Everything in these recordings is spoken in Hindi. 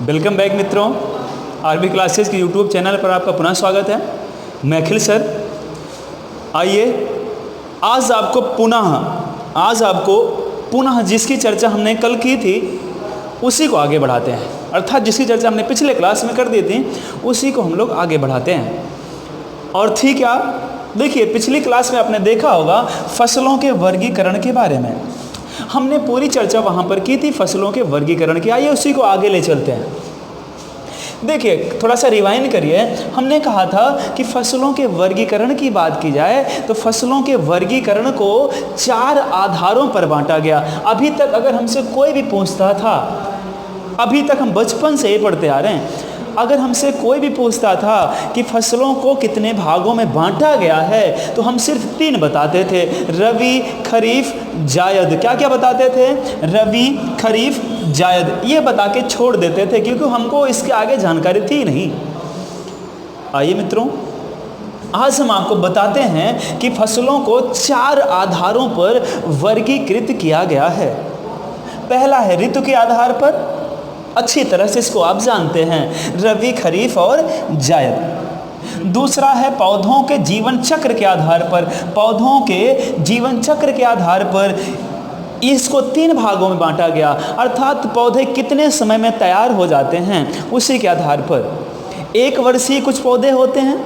वेलकम बैक मित्रों, आरबी क्लासेस के यूट्यूब चैनल पर आपका पुनः स्वागत है। मैं अखिल सर। आइए आज आपको पुनः जिसकी चर्चा हमने कल की थी उसी को आगे बढ़ाते हैं, अर्थात जिसकी चर्चा हमने पिछले क्लास में कर दी थी उसी को हम लोग आगे बढ़ाते हैं। और थी क्या, देखिए पिछली क्लास में आपने देखा होगा फसलों के वर्गीकरण के बारे में हमने पूरी चर्चा वहाँ पर की थी, फसलों के वर्गीकरण की। आइए उसी को आगे ले चलते हैं। देखिए थोड़ा सा रिवाइंड करिए। हमने कहा था कि फसलों के वर्गीकरण की बात की जाए तो फसलों के वर्गीकरण को 4 आधारों पर बांटा गया। अभी तक अगर हमसे कोई भी पूछता था, अभी तक हम बचपन से ये पढ़ते आ रहे हैं, अगर हमसे कोई भी पूछता था कि फसलों को कितने भागों में बांटा गया है तो हम सिर्फ 3 बताते थे, रबी, खरीफ, जायद। क्या क्या बताते थे? रबी, खरीफ, जायद, ये बता के छोड़ देते थे क्योंकि हमको इसके आगे जानकारी थी नहीं। आइए मित्रों, आज हम आपको बताते हैं कि फसलों को 4 आधारों पर वर्गीकृत किया गया है। पहला है ऋतु के आधार पर, अच्छी तरह से इसको आप जानते हैं, रबी, खरीफ और जायद। दूसरा है पौधों के जीवन चक्र के आधार पर, पौधों के जीवन चक्र के आधार पर इसको 3 भागों में बांटा गया, अर्थात पौधे कितने समय में तैयार हो जाते हैं उसी के आधार पर। 1 वर्षीय कुछ पौधे होते हैं,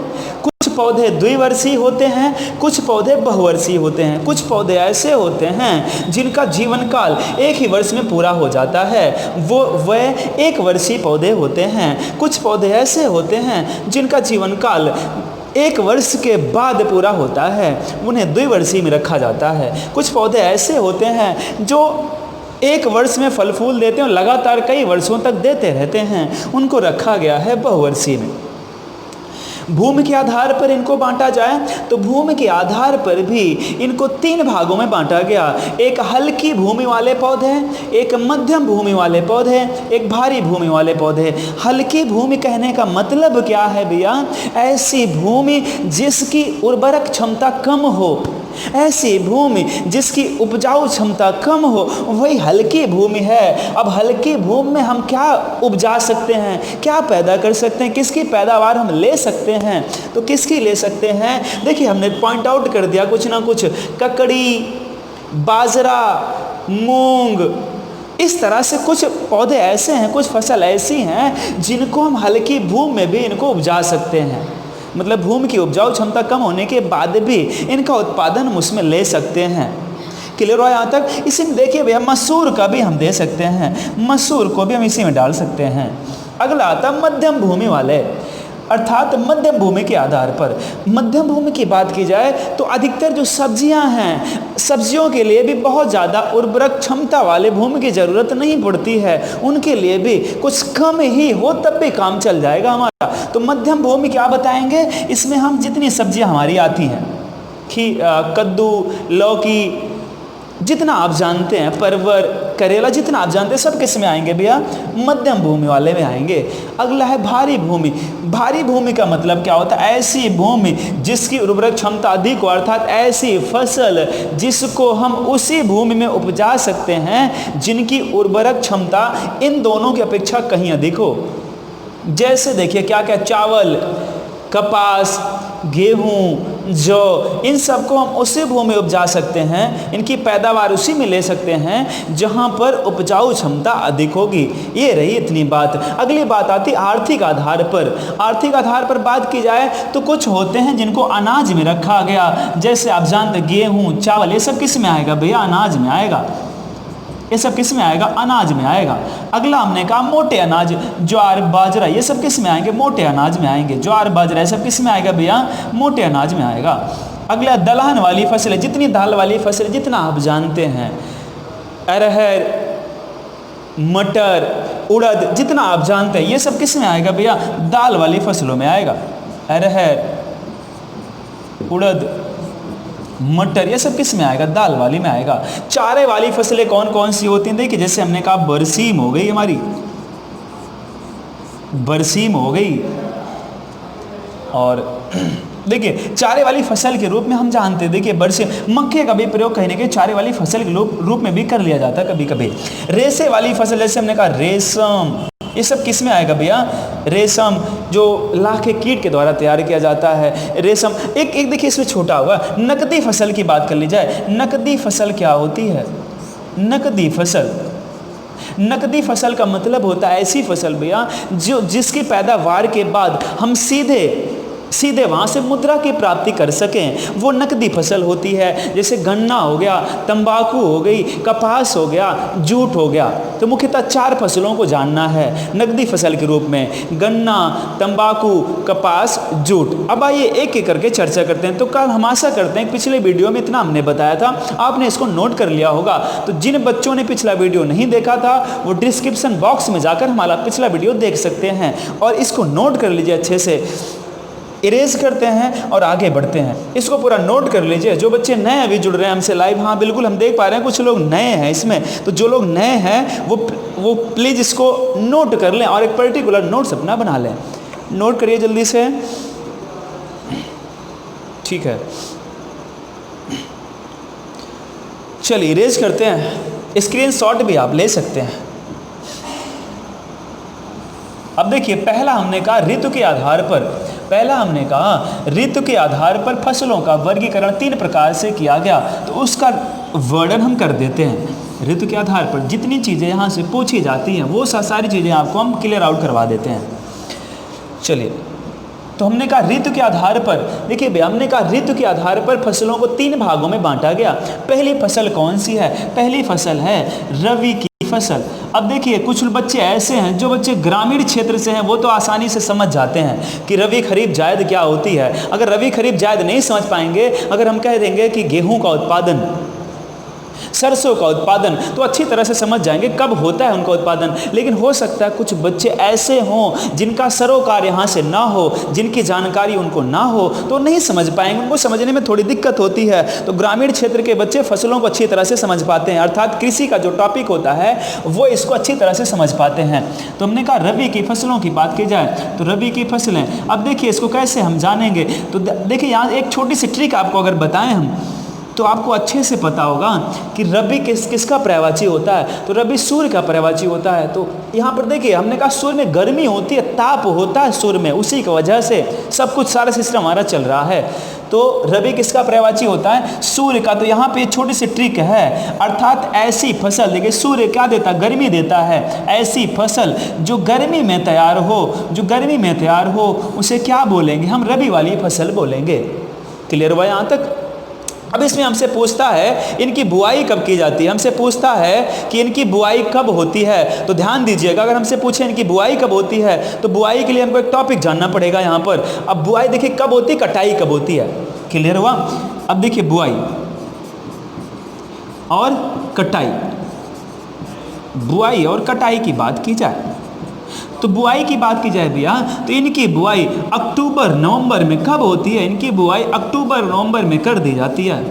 कुछ पौधे द्विवर्षीय होते हैं, कुछ पौधे बहुवर्षीय होते हैं, कुछ पौधे ऐसे होते हैं जिनका जीवन काल 1 ही वर्ष में पूरा हो जाता है, वह 1 वर्षीय पौधे होते हैं। कुछ पौधे ऐसे होते हैं जिनका जीवन काल 1 वर्ष के बाद पूरा होता है, उन्हें द्विवर्षीय में रखा जाता है। कुछ पौधे ऐसे होते हैं जो 1 वर्ष में फल फूल देते हैं और लगातार कई वर्षों तक देते रहते हैं, उनको रखा गया है बहुवर्षीय में। भूमि के आधार पर इनको बांटा जाए तो भूमि के आधार पर भी इनको 3 भागों में बांटा गया। एक हल्की भूमि वाले पौधे, एक मध्यम भूमि वाले पौधे, एक भारी भूमि वाले पौधे। हल्की भूमि कहने का मतलब क्या है भैया? ऐसी भूमि जिसकी उर्वरक क्षमता कम हो, ऐसी भूमि जिसकी उपजाऊ क्षमता कम हो, वही हल्की भूमि है। अब हल्की भूमि में हम क्या उपजा सकते हैं, क्या पैदा कर सकते हैं, किसकी पैदावार हम ले सकते हैं? तो किसकी ले सकते हैं? देखिए हमने पॉइंट आउट कर दिया कुछ ना कुछ, ककड़ी, बाजरा, मूंग, इस तरह से कुछ पौधे ऐसे हैं, कुछ फसल ऐसी हैं जिनको हम हल्की भूमि में भी इनको उपजा सकते हैं। मतलब भूमि की उपजाऊ क्षमता कम होने के बाद भी इनका उत्पादन हम उसमें ले सकते हैं। क्लियर हो यहाँ तक? इसी में देखिए भैया मसूर का भी हम दे सकते हैं, मसूर को भी हम इसी में डाल सकते हैं। अगला आता मध्यम भूमि वाले, अर्थात मध्यम भूमि के आधार पर। मध्यम भूमि की बात की जाए तो अधिकतर जो सब्जियां हैं, सब्जियों के लिए भी बहुत ज़्यादा उर्वरक क्षमता वाले भूमि की ज़रूरत नहीं पड़ती है, उनके लिए भी कुछ कम ही हो तब भी काम चल जाएगा हमारा। तो मध्यम भूमि क्या बताएंगे? इसमें हम जितनी सब्जियां हमारी आती हैं, कद्दू, लौकी, जितना आप जानते हैं, परवर, करेला, जितना आप जानते हैं सब किस में आएंगे भैया? मध्यम भूमि वाले में आएंगे। अगला है भारी भूमि। भारी भूमि का मतलब क्या होता है? ऐसी भूमि जिसकी उर्वरक क्षमता अधिक हो, अर्थात ऐसी फसल जिसको हम उसी भूमि में उपजा सकते हैं जिनकी उर्वरक क्षमता इन दोनों की अपेक्षा कहीं अधिक हो। जैसे देखिए क्या क्या, चावल, कपास, गेहूँ, जौ, इन सबको हम उसी भूमि में उपजा सकते हैं, इनकी पैदावार उसी में ले सकते हैं जहाँ पर उपजाऊ क्षमता अधिक होगी। ये रही इतनी बात। अगली बात आती आर्थिक आधार पर। आर्थिक आधार पर बात की जाए तो कुछ होते हैं जिनको अनाज में रखा गया, जैसे आप जानते गेहूँ, चावल, ये सब किस में आएगा भैया? अनाज में आएगा। ये सब किस में आएगा? अनाज में आएगा। अगला हमने कहा मोटे अनाज, ज्वार, बाजरा, ये सब किस में आएंगे? मोटे अनाज में आएंगे। ज्वार, बाजरा, ये सब किस में आएगा भैया? मोटे अनाज में आएगा। अगला दलहन वाली फसलें, जितनी दाल वाली फसलें जितना आप जानते हैं, अरहर, मटर, उड़द, जितना आप जानते हैं, ये सब किस में आएगा भैया? दाल वाली फसलों में आएगा। अरहर, उड़द, मटर, ये सब किस में आएगा? दाल वाली में आएगा। चारे वाली फसलें कौन कौन सी होती हैं? देखिए जैसे हमने कहा बरसीम हो गई, हमारी बरसीम हो गई। और देखिए चारे वाली फसल के रूप में हम जानते हैं, देखिए बरसीम, मक्के का भी प्रयोग कहने के चारे वाली फसल के रूप में भी कर लिया जाता है कभी कभी। रेशे वाली फसल, जैसे हमने कहा रेशम, ये सब किस में आएगा भैया? रेशम जो लाख के कीट के द्वारा तैयार किया जाता है रेशम। एक देखिए इसमें छोटा होगा, नकदी फसल की बात कर ली जाए। नकदी फसल क्या होती है? नकदी फसल, नकदी फसल का मतलब होता है ऐसी फसल भैया जो जिसकी पैदावार के बाद हम सीधे वहाँ से मुद्रा की प्राप्ति कर सकें, वो नकदी फसल होती है। जैसे गन्ना हो गया, तंबाकू हो गई, कपास हो गया, जूट हो गया। तो मुख्यतः 4 फसलों को जानना है नकदी फसल के रूप में, गन्ना, तंबाकू, कपास, जूट। अब आइए एक एक करके चर्चा करते हैं। तो कल हम आशा करते हैं पिछले वीडियो में इतना हमने बताया था, आपने इसको नोट कर लिया होगा। तो जिन बच्चों ने पिछला वीडियो नहीं देखा था वो डिस्क्रिप्शन बॉक्स में जाकर हमारा पिछला वीडियो देख सकते हैं और इसको नोट कर लीजिए अच्छे से। इरेज करते हैं और आगे बढ़ते हैं। इसको पूरा नोट कर लीजिए। जो बच्चे नए अभी जुड़ रहे हैं हमसे लाइव, हाँ बिल्कुल हम देख पा रहे हैं कुछ लोग नए हैं इसमें, तो जो लोग नए हैं वो प्लीज़ इसको नोट कर लें और एक पर्टिकुलर नोट्स अपना बना लें। नोट करिए जल्दी से, ठीक है। चलिए इरेज करते हैं। स्क्रीनशॉट भी आप ले सकते हैं। अब देखिए पहला हमने कहा ऋतु के आधार पर फसलों का वर्गीकरण 3 प्रकार से किया गया। तो उसका वर्णन हम कर देते हैं। ऋतु के आधार पर जितनी चीज़ें यहाँ से पूछी जाती हैं वो सारी चीज़ें आपको हम क्लियर आउट करवा देते हैं। चलिए तो हमने कहा ऋतु के आधार पर, देखिए भैया हमने कहा ऋतु के आधार पर फसलों को 3 भागों में बांटा गया। पहली फसल कौन सी है? पहली फसल है रबी की फसल। अब देखिए कुछ बच्चे ऐसे हैं जो बच्चे ग्रामीण क्षेत्र से हैं, वो तो आसानी से समझ जाते हैं कि रबी खरीफ जायद क्या होती है। अगर रबी खरीफ जायद नहीं समझ पाएंगे, अगर हम कह देंगे कि गेहूं का उत्पादन, सरसों का उत्पादन, तो अच्छी तरह से समझ जाएंगे कब होता है उनका उत्पादन। लेकिन हो सकता है कुछ बच्चे ऐसे हों जिनका सरोकार यहाँ से ना हो, जिनकी जानकारी उनको ना हो, तो नहीं समझ पाएंगे, उनको समझने में थोड़ी दिक्कत होती है। तो ग्रामीण क्षेत्र के बच्चे फसलों को अच्छी तरह से समझ पाते हैं, अर्थात कृषि का जो टॉपिक होता है वो इसको अच्छी तरह से समझ पाते हैं। तो हमने कहा रबी की फसलों की बात की जाए तो रबी की फसलें, अब देखिए इसको कैसे हम जानेंगे। तो देखिए यहाँ एक छोटी सी ट्रिक आपको अगर बताएं हम, तो आपको अच्छे से पता होगा कि रबी किसका पर्यायवाची होता है। तो रबी सूर्य का पर्यायवाची होता है। तो यहाँ पर देखिए हमने कहा सूर्य में गर्मी होती है, ताप होता है सूर्य में, उसी की वजह से सब कुछ सारा सिस्टम हमारा चल रहा है। तो रबी किसका पर्यायवाची होता है? सूर्य का। तो यहाँ पे छोटी सी ट्रिक है, अर्थात ऐसी फसल, देखिए सूर्य क्या देता है? गर्मी देता है। ऐसी फसल जो गर्मी में तैयार हो, उसे क्या बोलेंगे हम? रबी वाली फसल बोलेंगे। क्लियर हुआ यहाँ तक? अब इसमें हमसे पूछता है इनकी बुआई कब की जाती है, हमसे पूछता है कि इनकी बुआई कब होती है। तो ध्यान दीजिएगा, अगर हमसे पूछे इनकी बुआई कब होती है, तो बुआई के लिए हमको एक टॉपिक जानना पड़ेगा यहाँ पर। अब बुआई देखिए कब होती है, कटाई कब होती है। क्लियर हुआ? अब देखिए बुआई और कटाई की बात की जाए, तो बुआई की बात की जाए भैया, तो इनकी बुआई अक्टूबर नवंबर में कब होती है? इनकी बुआई अक्टूबर नवंबर में कर दी जाती है।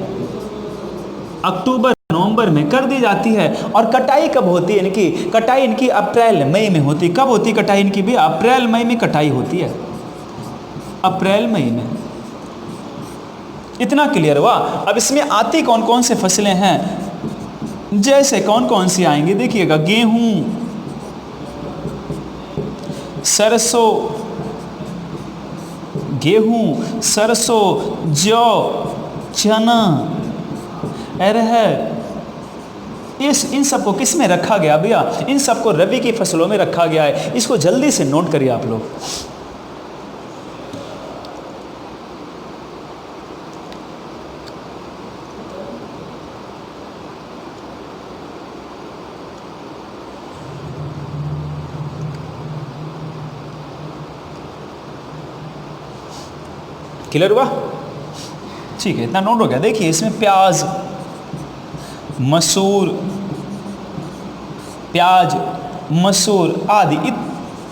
अक्टूबर नवंबर में कर दी जाती है। और कटाई कब होती है इनकी? कटाई इनकी अप्रैल मई में होती है। कब होती है कटाई इनकी भी? अप्रैल मई में कटाई होती है, अप्रैल मई में। इतना क्लियर हुआ? अब इसमें आती कौन कौन से फसलें हैं, जैसे कौन कौन सी आएंगी देखिएगा, गेहूं, सरसों, जौ, चना, अरहर, इन सबको किस में रखा गया भैया? इन सबको रबी की फसलों में रखा गया है। इसको जल्दी से नोट करिए आप लोग। क्लियर हुआ? ठीक है, इतना नोट हो गया। देखिए इसमें प्याज, मसूर आदि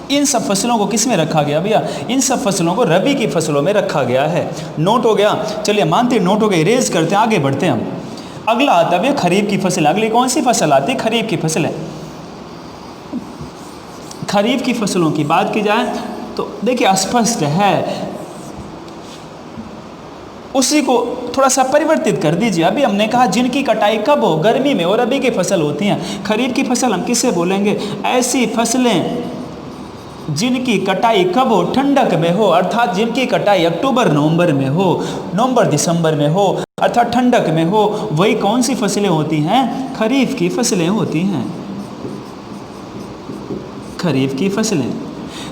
इन सब फसलों को किस में रखा गया भैया? इन सब फसलों को रबी की फसलों में रखा गया है। नोट हो गया? चलिए मानते हैं नोट हो गया, इरेज करते हैं, आगे बढ़ते हैं हम। अगला आता है खरीफ की फसल। अगली कौन सी फसल आती है? खरीफ की फसलें। खरीफ की फसलों की बात की जाए तो देखिए स्पष्ट है, उसी को थोड़ा सा परिवर्तित कर दीजिए। अभी हमने कहा जिनकी कटाई कब हो? गर्मी में, और रबी की फसल होती हैं। खरीफ की फसल हम किससे बोलेंगे? ऐसी फसलें जिनकी कटाई कब हो, ठंडक में हो, अर्थात जिनकी कटाई अक्टूबर नवंबर में हो, नवंबर दिसंबर में हो, अर्थात ठंडक में हो, वही कौन सी फसलें होती हैं? खरीफ की फसलें होती हैं, खरीफ की फसलें।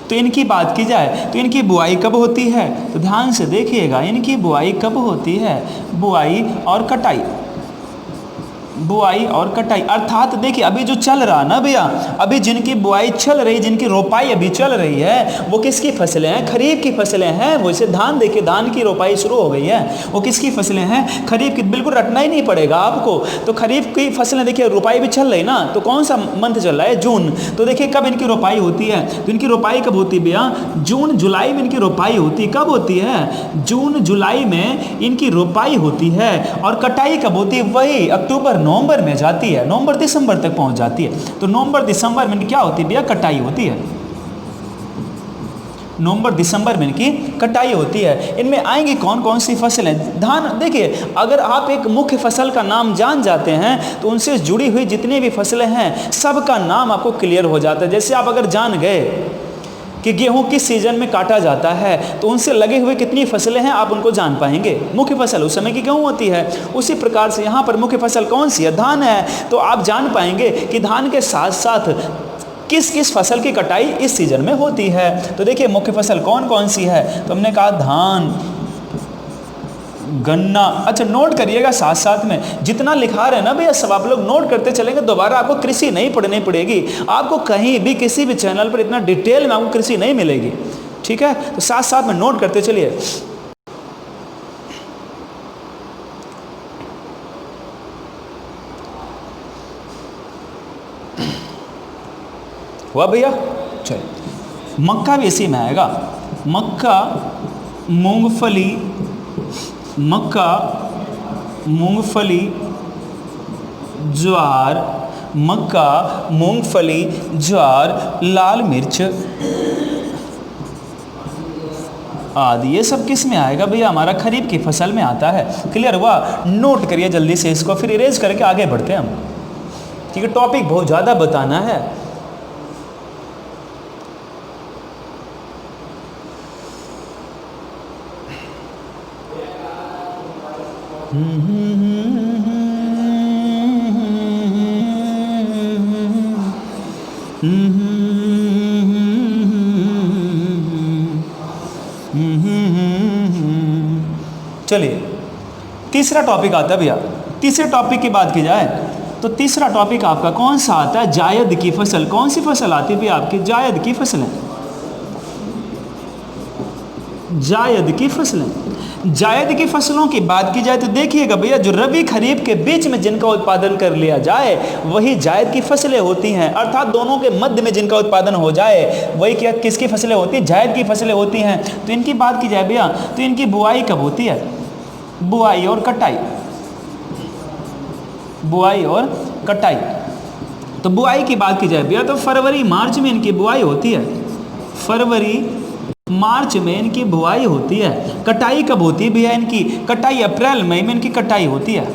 तो इनकी बात की जाए तो इनकी बुआई कब होती है? तो ध्यान से देखिएगा, इनकी बुआई कब होती है? बुआई और कटाई, बुआई और कटाई, अर्थात देखिए अभी जो चल रहा ना भैया, अभी जिनकी बुआई चल रही, जिनकी रोपाई अभी चल रही है, वो किसकी फसलें हैं? खरीफ की फसलें हैं। वैसे धान, देखिए धान की रोपाई शुरू हो गई है, वो किसकी फसलें हैं? खरीफ की। बिल्कुल रटना ही नहीं पड़ेगा आपको। तो खरीफ की फसलें देखिए, रोपाई भी चल रही ना, तो कौन सा मंथ चल रहा है? जून। तो देखिए कब इनकी रोपाई होती है? तो इनकी रोपाई कब होती है भैया? जून जुलाई में इनकी रोपाई होती है। कब होती है? जून जुलाई में इनकी रोपाई होती है। और कटाई कब होती है? वही अक्टूबर नवंबर में जाती है, नवंबर दिसंबर तक पहुंच जाती है। तो नवंबर दिसंबर में क्या होती है भैया? कटाई होती है। नवंबर दिसंबर में इनकी कटाई होती है। इनमें आएंगी कौन कौन सी फसलें? धान। देखिए अगर आप एक मुख्य फसल का नाम जान जाते हैं तो उनसे जुड़ी हुई जितनी भी फसलें हैं सबका नाम आपको क्लियर हो जाता है। जैसे आप अगर जान गए कि गेहूं किस सीजन में काटा जाता है, तो उनसे लगे हुए कितनी फसलें हैं आप उनको जान पाएंगे। मुख्य फसल उस समय की गेहूं होती है, उसी प्रकार से यहाँ पर मुख्य फसल कौन सी है? धान है। तो आप जान पाएंगे कि धान के साथ साथ किस किस फसल की कटाई इस सीजन में होती है। तो देखिए मुख्य फसल कौन कौन सी है? तो हमने कहा धान, गन्ना। अच्छा नोट करिएगा साथ साथ में, जितना लिखा रहे ना भैया सब आप लोग नोट करते चलेंगे, दोबारा आपको कृषि नहीं पढ़नी पड़ेगी। आपको कहीं भी किसी भी चैनल पर इतना डिटेल में आपको कृषि नहीं मिलेगी, ठीक है? तो साथ साथ में नोट करते चलिए। हुआ भैया? चलिए मक्का भी इसी में आएगा। मक्का, मूंगफली, मक्का, मूंगफली, ज्वार, मक्का, मूंगफली, ज्वार, लाल मिर्च आदि, ये सब किस में आएगा भैया? हमारा खरीफ की फसल में आता है। क्लियर हुआ? नोट करिए जल्दी से इसको, फिर इरेज करके आगे बढ़ते हैं हम, ठीक है? टॉपिक बहुत ज़्यादा बताना है। चलिए तीसरा टॉपिक आता है भैया। तीसरे टॉपिक की बात की जाए तो तीसरा टॉपिक आपका कौन सा आता है? जायद की फसल। कौन सी फसल आती है भैया आपकी? जायद की फसलें, जायद की फसलें। जायद की फसलों की बात की जाए तो देखिएगा भैया, जो रबी खरीफ के बीच में जिनका उत्पादन कर लिया जाए वही जायद की फसलें होती हैं, अर्थात दोनों के मध्य में जिनका उत्पादन हो जाए वही क्या किसकी फसलें होती हैं? जायद की फसलें होती हैं। तो इनकी बात की जाए भैया तो इनकी बुआई कब होती है? बुआई और कटाई, बुआई और कटाई। तो बुआई की बात की जाए भैया तो फरवरी मार्च में इनकी बुआई होती है, फरवरी मार्च में इनकी बुआई होती है। कटाई कब होती है भैया इनकी? कटाई अप्रैल मई में इनकी कटाई होती है,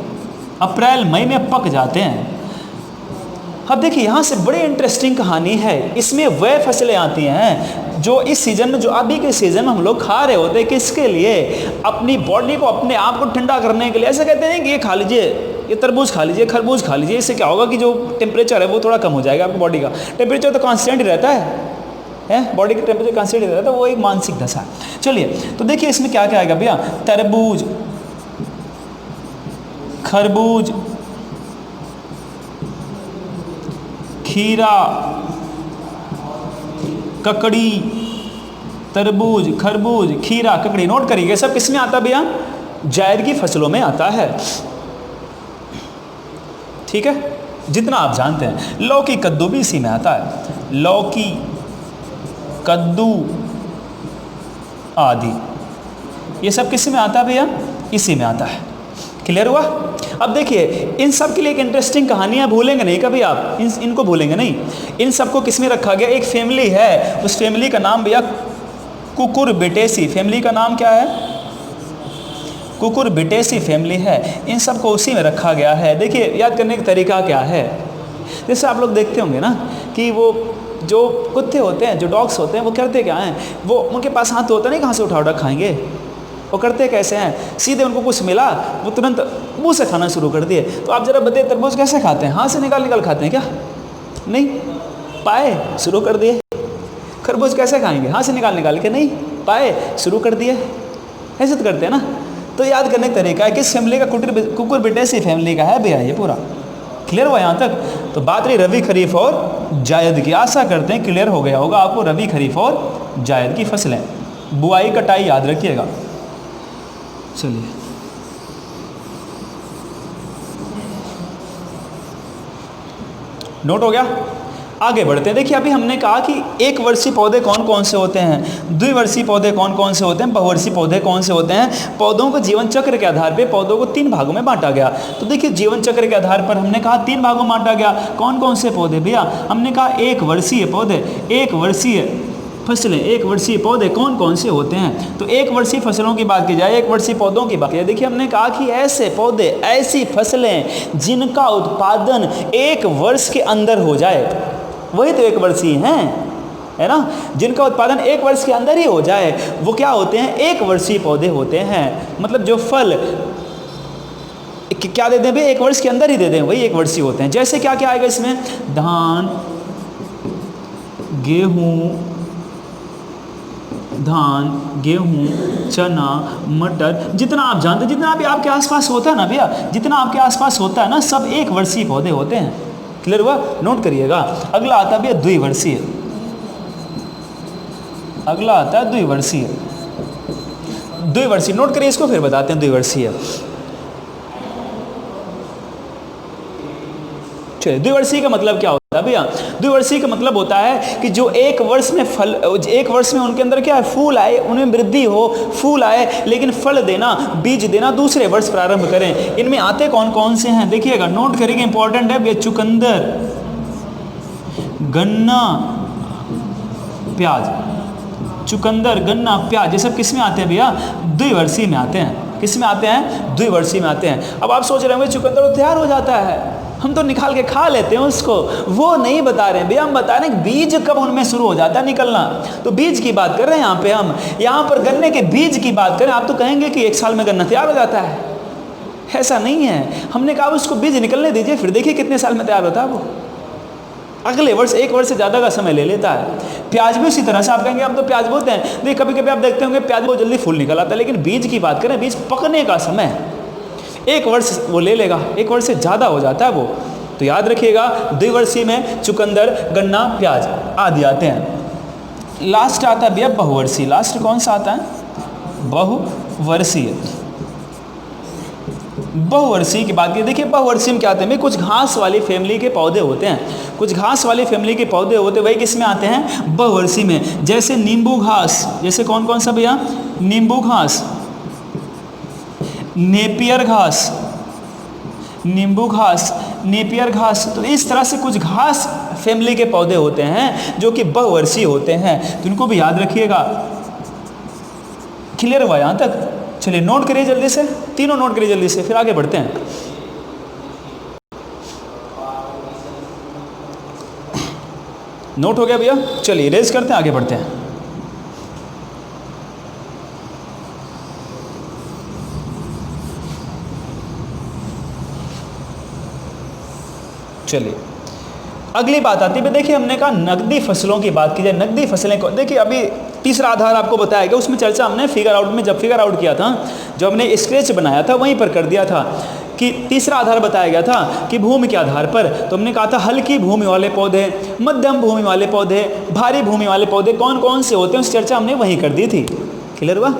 अप्रैल मई में पक जाते हैं। अब देखिए यहाँ से बड़ी इंटरेस्टिंग कहानी है। इसमें वह फसलें आती हैं जो इस सीज़न में, जो अभी के सीज़न में हम लोग खा रहे होते हैं। किसके लिए? अपनी बॉडी को, अपने आप को ठंडा करने के लिए। ऐसे कहते हैं कि ये खा लीजिए, ये तरबूज खा लीजिए, खरबूज खा लीजिए। इससे क्या होगा कि जो टेम्परेचर है वो थोड़ा कम हो जाएगा। आपकी बॉडी का टेम्परेचर तो कांस्टेंट ही रहता है, बॉडी का टेम्परेचर कांस्टेंट रहता है, तो वो एक मानसिक दशा है। चलिए तो देखिए इसमें क्या क्या आएगा भैया? तरबूज, खरबूज, खीरा, ककड़ी, तरबूज, खरबूज, खीरा, ककड़ी। नोट करिएगा सब किसमें आता है भैया? जायद की फसलों में आता है, ठीक है? जितना आप जानते हैं। लौकी, कद्दू भी इसी में आता है। लौकी, कद्दू आदि ये सब किस में आता है भैया? इसी में आता है। क्लियर हुआ? अब देखिए इन सब के लिए एक इंटरेस्टिंग कहानियाँ भूलेंगे नहीं कभी आप, इनको भूलेंगे नहीं। इन सबको किस में रखा गया? एक फैमिली है, उस फैमिली का नाम भैया कुकुरबिटेसी। फैमिली का नाम क्या है? कुकुरबिटेसी फैमिली है। इन सबको उसी में रखा गया है। देखिए याद करने का तरीका क्या है? जैसे आप लोग देखते होंगे ना कि वो जो कुत्ते होते हैं, जो डॉग्स होते हैं, वो करते क्या हैं, वो उनके पास हाथ होता नहीं, कहाँ से उठा खाएंगे, वो करते कैसे हैं, सीधे उनको कुछ मिला वो तुरंत मुंह से खाना शुरू कर दिए। तो आप जरा बताइए तरबूज कैसे खाते हैं, हाथ से निकाल खाते हैं क्या, नहीं, पाए शुरू कर दिए। खरबूज कैसे खाएंगे, हाथ से निकाल के, नहीं, पाए शुरू कर दिए, ऐसे तो करते हैं ना। तो याद करने का तरीका है, किस फैमिली का, कुकुर बिटेसी फैमिली का है भैया ये पूरा। क्लियर हुआ यहाँ तक? तो बात रही रबी खरीफ और जायद की, आशा करते हैं क्लियर हो गया होगा आपको। रबी खरीफ और जायद की फसलें, बुआई कटाई याद रखिएगा। चलिए नोट हो गया, आगे बढ़ते हैं। देखिए अभी हमने कहा कि एक वर्षीय पौधे कौन कौन से होते हैं, द्विवर्षीय पौधे कौन कौन से होते हैं, बहुवर्षीय पौधे कौन से होते हैं। पौधों को जीवन चक्र के आधार पे पौधों को 3 भागों में बांटा गया। तो देखिए जीवन चक्र के आधार पर हमने कहा 3 भागों में बांटा गया। कौन कौन से पौधे भैया, हमने कहा 1 वर्षीय पौधे, 1 वर्षीय फसलें, 1 वर्षीय पौधे कौन कौन से होते हैं। तो 1 वर्षीय फसलों की बात की जाए, 1 वर्षीय पौधों की बात की जाए, देखिए हमने कहा कि ऐसे पौधे, ऐसी फसलें जिनका उत्पादन 1 वर्ष के अंदर हो जाए, वही तो 1 वर्षीय हैं, है ना। जिनका उत्पादन 1 वर्ष के अंदर ही हो जाए वो क्या होते हैं, 1 वर्षीय पौधे होते हैं। मतलब जो फल क्या दे दें भाई, 1 वर्ष के अंदर ही दे दें, वही 1 वर्षीय होते हैं। जैसे क्या क्या आएगा इसमें, धान, गेहूं, चना, मटर, जितना आप जानते, जितना भी आपके आसपास होता है ना भैया, जितना आपके आसपास होता है ना, सब 1 वर्षीय पौधे होते हैं। क्लियर हुआ, नोट करिएगा। अगला आता है भैया द्विवर्षीय, अगला आता है द्विवर्षीय। द्विवर्षीय नोट करिए इसको, फिर बताते हैं द्विवर्षीय। चलिए द्विवर्षीय का मतलब क्या होता है भैया, द्विवर्षीय का मतलब होता है कि जो 1 वर्ष में फल, 1 वर्ष में उनके अंदर क्या है, फूल आए, उनमें वृद्धि हो, फूल आए, लेकिन फल देना, बीज देना दूसरे वर्ष प्रारंभ करें। इनमें आते कौन कौन से हैं देखिएगा, नोट करिएगा, इंपॉर्टेंट है भैया। चुकंदर, गन्ना, प्याज, चुकंदर, गन्ना, प्याज, ये सब किस में आते हैं भैया, द्विवर्षीय में आते हैं। किस में आते हैं, द्विवर्षीय में आते हैं। अब आप सोच रहे होंगे चुकंदर तो तैयार हो जाता है, हम तो निकाल के खा लेते हैं उसको, वो नहीं बता रहे हैं भैया, हम बता रहे हैं बीज कब उनमें शुरू हो जाता है निकलना। तो बीज की बात कर रहे हैं यहाँ पे, हम यहाँ पर गन्ने के बीज की बात करें, आप तो कहेंगे कि 1 साल में गन्ना तैयार हो जाता है, ऐसा नहीं है। हमने कहा उसको बीज निकलने दीजिए, फिर देखिए कितने साल में तैयार होता है वो, अगले वर्ष 1 वर्ष से ज़्यादा का समय ले लेता है। प्याज भी उसी तरह से, आप कहेंगे हम तो प्याज बोते हैं, देखिए कभी कभी आप देखते होंगे प्याज बहुत जल्दी फूल निकल आता है, लेकिन बीज की बात करें, बीज पकने का समय 1 वर्ष वो ले लेगा, 1 वर्ष से ज़्यादा हो जाता है वो। तो याद रखिएगा द्विवर्षीय में चुकंदर, गन्ना, प्याज आदि आते हैं। लास्ट आता है भैया बहुवर्षीय। लास्ट कौन सा आता है, बहुवर्षीय। बहुवर्षीय की बात की, देखिए बहुवर्षीय में क्या आते हैं, कुछ घास वाली फैमिली के पौधे होते हैं, कुछ घास वाली फैमिली के पौधे होते हैं, वही किस में आते हैं, बहुवर्षीय में। जैसे नींबू घास, जैसे कौन कौन सा भैया, नींबू घास, नेपियर घास, नींबू घास, नेपियर घास। तो इस तरह से कुछ घास फैमिली के पौधे होते हैं जो कि बहुवर्षीय होते हैं, तो इनको भी याद रखिएगा। क्लियर हुआ यहाँ तक? चलिए नोट करिए जल्दी से, तीनों नोट करिए जल्दी से, फिर आगे बढ़ते हैं। नोट हो गया भैया, चलिए रेज करते हैं, आगे बढ़ते हैं। चलिए अगली बात आती है, देखिए हमने कहा नकदी फसलों की बात की जाए। नकदी फसलें को देखिए, अभी तीसरा आधार आपको बताया गया, उसमें चर्चा हमने फिगर आउट में जब फिगर आउट किया था, जो हमने स्केच बनाया था वहीं पर कर दिया था कि तीसरा आधार बताया गया था कि भूमि के आधार पर। तो हमने कहा था हल्की भूमि वाले पौधे, मध्यम भूमि वाले पौधे, भारी भूमि वाले पौधे कौन कौन से होते हैं, उस चर्चा हमने वहीं कर दी थी। क्लियर हुआ?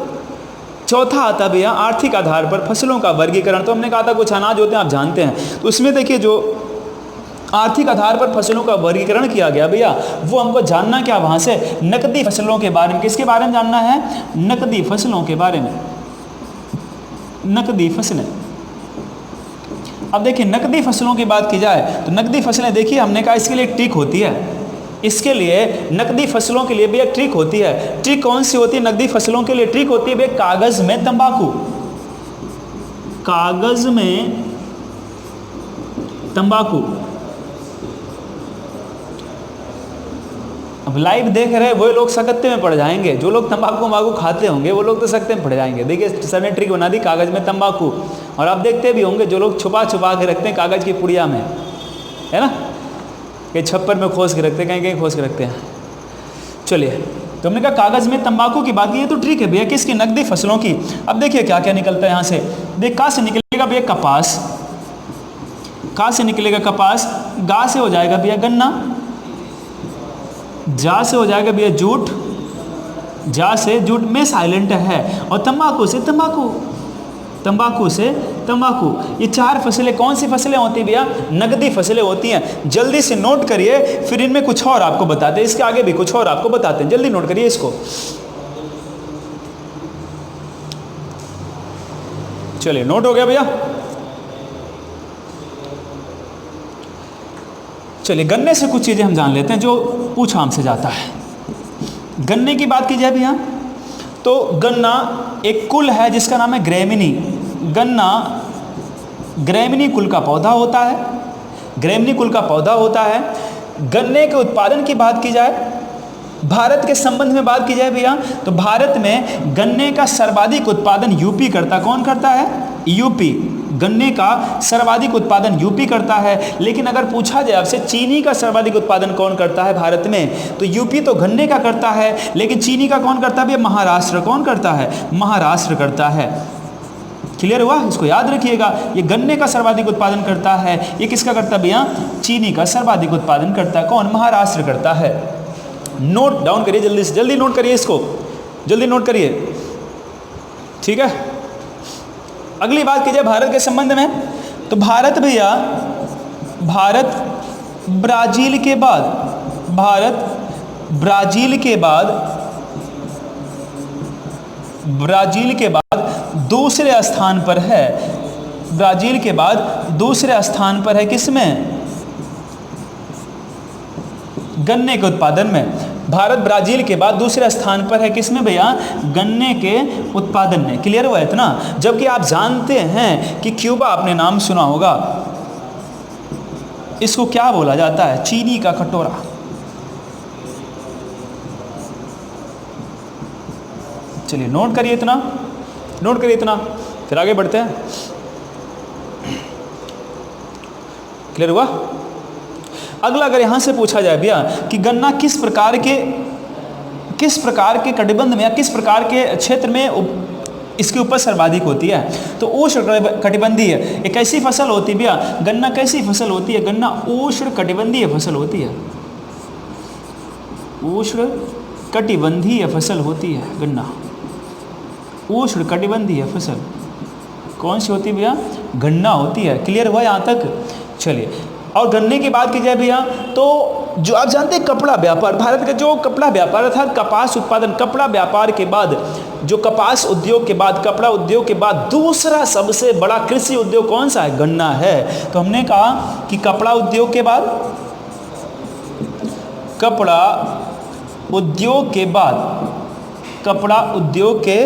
चौथा आता भैया आर्थिक आधार पर फसलों का वर्गीकरण। तो हमने कहा था कुछ अनाज होते हैं, आप जानते हैं, तो उसमें देखिए जो आर्थिक आधार पर फसलों का वर्गीकरण किया गया भैया, वो हमको जानना क्या वहाँ से, नकदी फसलों के बारे में। किसके बारे में जानना है, नकदी फसलों के बारे में, नकदी फसलें। अब देखिए नकदी फसलों की बात की जाए तो नकदी फसलें, देखिए हमने कहा इसके लिए एक ट्रिक होती है, इसके लिए नकदी फसलों के लिए भी एक ट्रिक होती है। ट्रिक कौन सी होती है नकदी फसलों के लिए? ट्रिक होती है भैया कागज में तंबाकू, कागज में तंबाकू। अब लाइव देख रहे हैं वो लोग सकत्ते में पड़ जाएंगे, जो लोग तंबाकू वंबाकू खाते होंगे वो लोग तो सकते में पड़ जाएंगे। देखिए सर ने ट्रिक बना दी, कागज़ में तंबाकू, और आप देखते भी होंगे जो लोग छुपा छुपा के रखते हैं कागज़ की पुड़िया में, है ना, कहीं छप्पर में खोस के रखते हैं, कहीं कहीं खोस के रखते हैं। चलिए, तो हमने कहा कागज़ में तंबाकू की बात की, ये तो ट्रिक है भैया किसकी, नकदी फसलों की। अब देखिए क्या क्या निकलता है यहाँ से। देख का से निकलेगा भैया कपास, का से निकलेगा कपास, गा से हो जाएगा भैया गन्ना, जा से हो जाएगा भैया जूट, जा से जूट में साइलेंट है, और तंबाकू से तंबाकू, तंबाकू से तंबाकू। ये चार फसलें कौन सी फसलें होती हैं भैया, नकदी फसलें होती हैं। जल्दी से नोट करिए, फिर इनमें कुछ और आपको बताते हैं, इसके आगे भी कुछ और आपको बताते हैं, जल्दी नोट करिए इसको। चलिए नोट हो गया भैया। चलिए गन्ने से कुछ चीज़ें हम जान लेते हैं जो पूछा हमसे जाता है। गन्ने की बात की जाए भैया तो गन्ना एक कुल है जिसका नाम है ग्रैमिनी। गन्ना ग्रैमिनी कुल का पौधा होता है, ग्रैमिनी कुल का पौधा होता है। गन्ने के उत्पादन की बात की जाए, भारत के संबंध में बात की जाए भैया तो भारत में गन्ने का सर्वाधिक उत्पादन यूपी करता, कौन करता है, यूपी। गन्ने का सर्वाधिक उत्पादन यूपी करता है। लेकिन अगर पूछा जाए आपसे चीनी का सर्वाधिक उत्पादन कौन करता है भारत में, तो यूपी तो गन्ने का करता है, लेकिन चीनी का कौन करता है भैया, महाराष्ट्र। कौन करता है, महाराष्ट्र करता है। क्लियर हुआ, इसको याद रखिएगा। ये गन्ने का सर्वाधिक उत्पादन करता है, ये किसका करता है भैया, चीनी का सर्वाधिक उत्पादन करता है, कौन, महाराष्ट्र करता है। नोट डाउन करिए, जल्दी से जल्दी नोट करिए इसको, जल्दी नोट करिए, ठीक है। अगली बात कीजिए भारत के संबंध में, तो भारत भैया, भारत ब्राजील के बाद, भारत ब्राजील के बाद, ब्राजील के बाद दूसरे स्थान पर है। ब्राजील के बाद दूसरे स्थान पर है किसमें, गन्ने के उत्पादन में। भारत ब्राजील के बाद दूसरे स्थान पर है किसमें भैया, गन्ने के उत्पादन में। क्लियर हुआ इतना। जबकि आप जानते हैं कि क्यूबा, आपने नाम सुना होगा, इसको क्या बोला जाता है, चीनी का कटोरा। चलिए नोट करिए इतना, नोट करिए इतना, फिर आगे बढ़ते हैं। क्लियर हुआ। अगला अगर यहाँ से पूछा जाए भैया कि गन्ना किस प्रकार के कटिबंध में या किस प्रकार के क्षेत्र में इसकी उपज सर्वाधिक होती है, तो उष्ण कटिबंधीय एक ऐसी फसल होती है भैया। गन्ना कैसी फसल होती है, गन्ना उष्ण कटिबंधीय फसल होती है, उष्ण कटिबंधीय फसल होती है गन्ना, उष्ण कटिबंधीय फसल कौन सी होती है भैया, गन्ना होती है। क्लियर हुआ यहाँ तक। चलिए, और गन्ने की बात की जाए भैया तो जो आप जानते हैं कपड़ा व्यापार, भारत का जो कपड़ा व्यापार था, कपास उत्पादन, कपड़ा व्यापार के बाद, जो कपास उद्योग के बाद, कपड़ा उद्योग के बाद दूसरा सबसे बड़ा कृषि उद्योग कौन सा है, गन्ना है। तो हमने कहा कि कपड़ा उद्योग के बाद, कपड़ा उद्योग के बाद, कपड़ा उद्योग के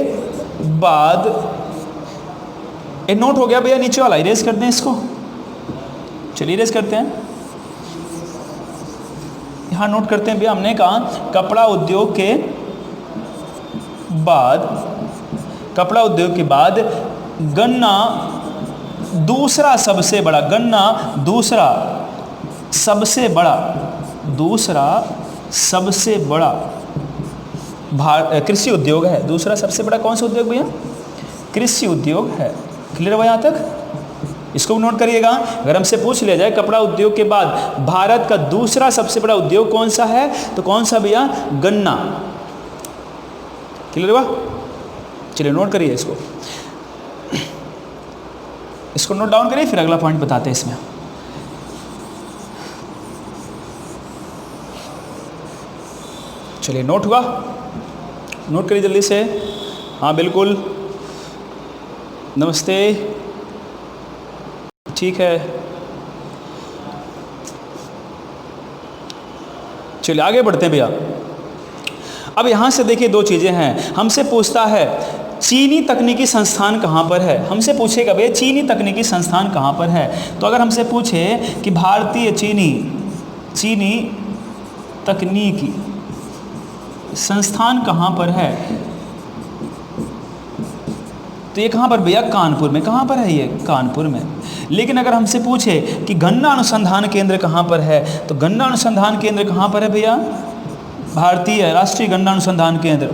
बाद, ये नोट हो गया भैया, नीचे वाला इरेज करते हैं इसको। चलिए इरेज करते हैं, यहाँ नोट करते हैं भैया। हमने कहा कपड़ा उद्योग के बाद, कपड़ा उद्योग के बाद गन्ना दूसरा सबसे बड़ा, गन्ना दूसरा सबसे बड़ा, दूसरा सबसे बड़ा कृषि उद्योग है। दूसरा सबसे बड़ा कौन सा उद्योग भैया, कृषि उद्योग है। क्लियर हुआ यहाँ तक। इसको भी नोट करिएगा। अगर हमसे पूछ लिया जाए कपड़ा उद्योग के बाद भारत का दूसरा सबसे बड़ा उद्योग कौन सा है, तो कौन सा भैया, गन्ना। क्लियर हुआ। चलिए नोट करिए इसको, इसको नोट डाउन करिए, फिर अगला पॉइंट बताते हैं इसमें। चलिए नोट हुआ, नोट करिए जल्दी से। हाँ बिल्कुल, नमस्ते, ठीक है। चलिए आगे बढ़ते हैं भैया। अब यहाँ से देखिए दो चीज़ें हैं। हमसे पूछता है चीनी तकनीकी संस्थान कहाँ पर है, हमसे पूछेगा भैया चीनी तकनीकी संस्थान कहाँ पर है। तो अगर हमसे पूछे कि भारतीय चीनी तकनीकी संस्थान कहाँ पर है? तो ये कहाँ पर भैया? कानपुर में। कहाँ पर है ये? कानपुर में। लेकिन अगर हमसे पूछे कि गन्ना अनुसंधान केंद्र कहाँ पर है, तो गन्ना अनुसंधान केंद्र कहाँ पर है भैया? भारतीय राष्ट्रीय गन्ना अनुसंधान केंद्र,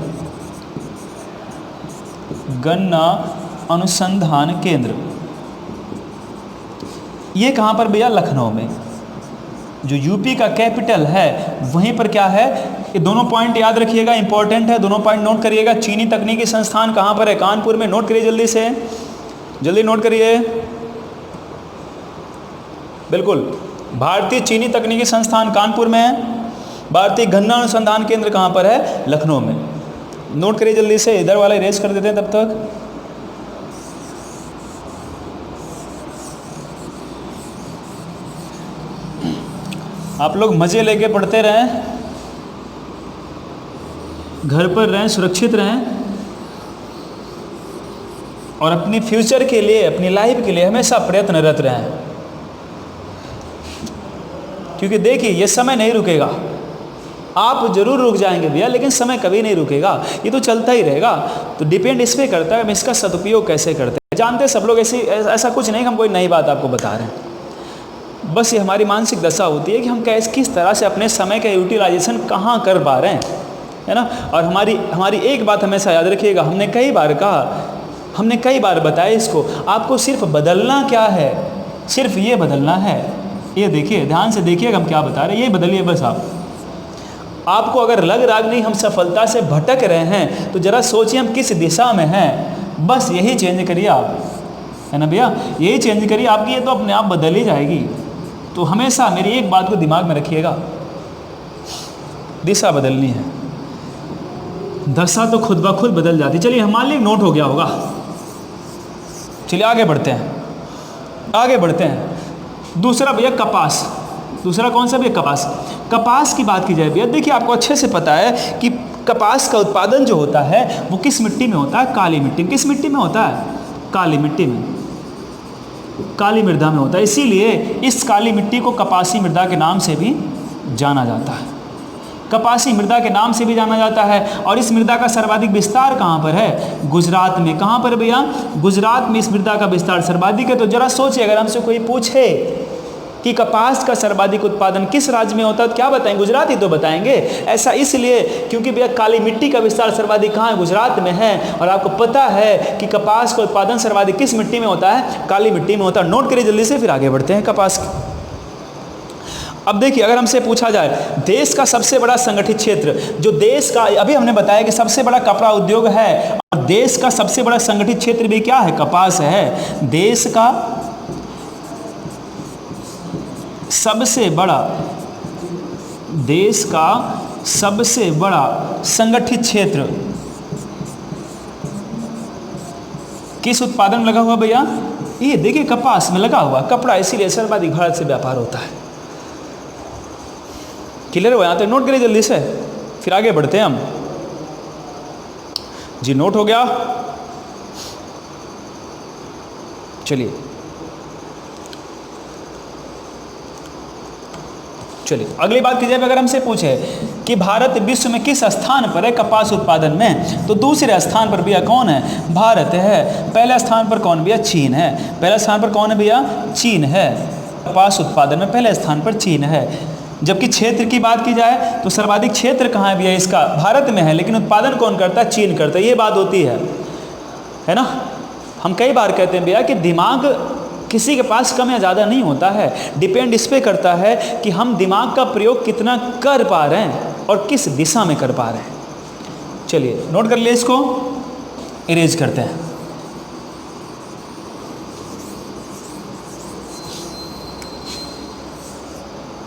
गन्ना अनुसंधान केंद्र, ये कहाँ पर भैया? लखनऊ में। जो यूपी का कैपिटल है वहीं पर क्या है? ये दोनों पॉइंट याद रखिएगा, इंपॉर्टेंट है, दोनों पॉइंट नोट करिएगा। चीनी तकनीकी संस्थान कहाँ पर है? कानपुर में। नोट करिए जल्दी से, जल्दी नोट करिए। बिल्कुल, भारतीय चीनी तकनीकी संस्थान कानपुर में है, भारतीय गन्ना अनुसंधान केंद्र कहाँ पर है? लखनऊ में। नोट करिए जल्दी से, इधर वाला इरेज कर देते हैं तब तक। आप लोग मज़े लेके पढ़ते रहें, घर पर रहें, सुरक्षित रहें, और अपनी फ्यूचर के लिए, अपनी लाइफ के लिए हमेशा प्रयत्नरत रहें। क्योंकि देखिए ये समय नहीं रुकेगा, आप जरूर रुक जाएंगे भैया, लेकिन समय कभी नहीं रुकेगा, ये तो चलता ही रहेगा। तो डिपेंड इस पर करता है हम इसका सदुपयोग कैसे करते हैं। जानते हैं सब लोग, ऐसा कुछ नहीं, हम कोई नई बात आपको बता रहे हैं, बस ये हमारी मानसिक दशा होती है कि हम किस तरह से अपने समय का यूटिलाइजेशन कहाँ कर पा रहे हैं, है ना। और हमारी एक बात हमेशा याद रखिएगा, हमने कई बार कहा, हमने कई बार बताया इसको, आपको सिर्फ बदलना क्या है? सिर्फ ये बदलना है। ये देखिए, ध्यान से देखिएगा हम क्या बता रहे हैं, ये बदलिए बस। आपको अगर लग रहा नहीं हम सफलता से भटक रहे हैं, तो ज़रा सोचिए हम किस दिशा में हैं, बस यही चेंज करिए आप, है ना भैया। यही चेंज करिए, आपकी ये तो अपने आप बदल ही जाएगी। तो हमेशा मेरी एक बात को दिमाग में रखिएगा, दिशा बदलनी है, दशा तो खुद ब खुद बदल जाती। चलिए हमारे लिए नोट हो गया होगा, चलिए आगे बढ़ते हैं, आगे बढ़ते हैं। दूसरा भैया कपास, दूसरा कौन सा भैया? कपास। कपास की बात की जाए भैया, देखिए आपको अच्छे से पता है कि कपास का उत्पादन जो होता है वो किस मिट्टी में होता है? काली मिट्टी में। किस मिट्टी में होता है? काली मिट्टी में, काली मृदा में होता है। इसीलिए इस काली मिट्टी को कपासी मृदा के नाम से भी जाना जाता है, कपासी मृदा के नाम से भी जाना जाता है। और इस मृदा का सर्वाधिक विस्तार कहाँ पर है? गुजरात में। कहाँ पर भैया? गुजरात में इस मृदा का विस्तार सर्वाधिक है। तो जरा सोचिए, अगर हमसे कोई पूछे कि कपास का सर्वाधिक उत्पादन किस राज्य में होता है, तो क्या बताएंगे? गुजरात ही तो बताएंगे। ऐसा इसलिए क्योंकि भैया काली मिट्टी का विस्तार सर्वाधिक कहाँ है? गुजरात में है। और आपको पता है कि कपास का उत्पादन सर्वाधिक किस मिट्टी में होता है? काली मिट्टी में होता है। नोट करिए जल्दी से, फिर आगे बढ़ते हैं कपास। अब देखिए, अगर हमसे पूछा जाए देश का सबसे बड़ा संगठित क्षेत्र, जो देश का, अभी हमने बताया कि सबसे बड़ा कपड़ा उद्योग है, और देश का सबसे बड़ा संगठित क्षेत्र भी क्या है? कपास है। देश का सबसे बड़ा, देश का सबसे बड़ा संगठित क्षेत्र किस उत्पादन में लगा हुआ भैया? ये देखिए कपास में लगा हुआ कपड़ा, इसीलिए सर्वाधिक भारत से व्यापार होता है। क्लियर हो? यहाँ तक नोट करिए जल्दी से, फिर आगे बढ़ते हैं हम। जी नोट हो गया। चलिए अगली बात की जाए, अगर हमसे पूछे कि भारत विश्व में किस स्थान पर है कपास उत्पादन में, तो दूसरे स्थान पर भैया कौन है? भारत है। पहले स्थान पर कौन भैया? चीन है। पहले स्थान पर कौन है भैया? चीन है। कपास उत्पादन में पहले स्थान पर चीन है। जबकि क्षेत्र की बात की जाए तो सर्वाधिक क्षेत्र कहाँ है भैया इसका? भारत में है, लेकिन उत्पादन कौन करता है? चीन करता है। ये बात होती है ना। हम कई बार कहते हैं भैया कि दिमाग किसी के पास कम या ज़्यादा नहीं होता है, डिपेंड इस पे करता है कि हम दिमाग का प्रयोग कितना कर पा रहे हैं और किस दिशा में कर पा रहे हैं। चलिए नोट कर लिए, इसको इरेज करते हैं।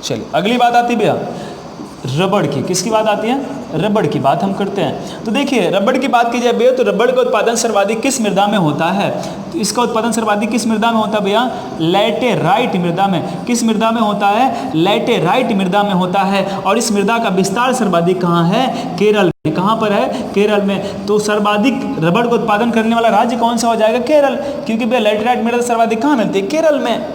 चलिए अगली बात आती है भैया रबड़ की। किसकी बात आती है? रबड़ की बात हम करते हैं। तो देखिए रबड़ की बात की जाए भैया, तो रबड़ का उत्पादन सर्वाधिक किस मृदा में होता है? तो इसका उत्पादन सर्वाधिक किस मृदा में होता है भैया? लैटेराइट मृदा में। किस मृदा में होता है? लैटेराइट मृदा में होता है। और इस मृदा का विस्तार सर्वाधिक कहाँ है? केरल में। कहाँ पर है? केरल में। तो सर्वाधिक रबड़ का उत्पादन करने वाला राज्य कौन सा हो जाएगा? केरल, क्योंकि भैया लैटेराइट मृदा सर्वाधिक कहाँ मिलती है? केरल में,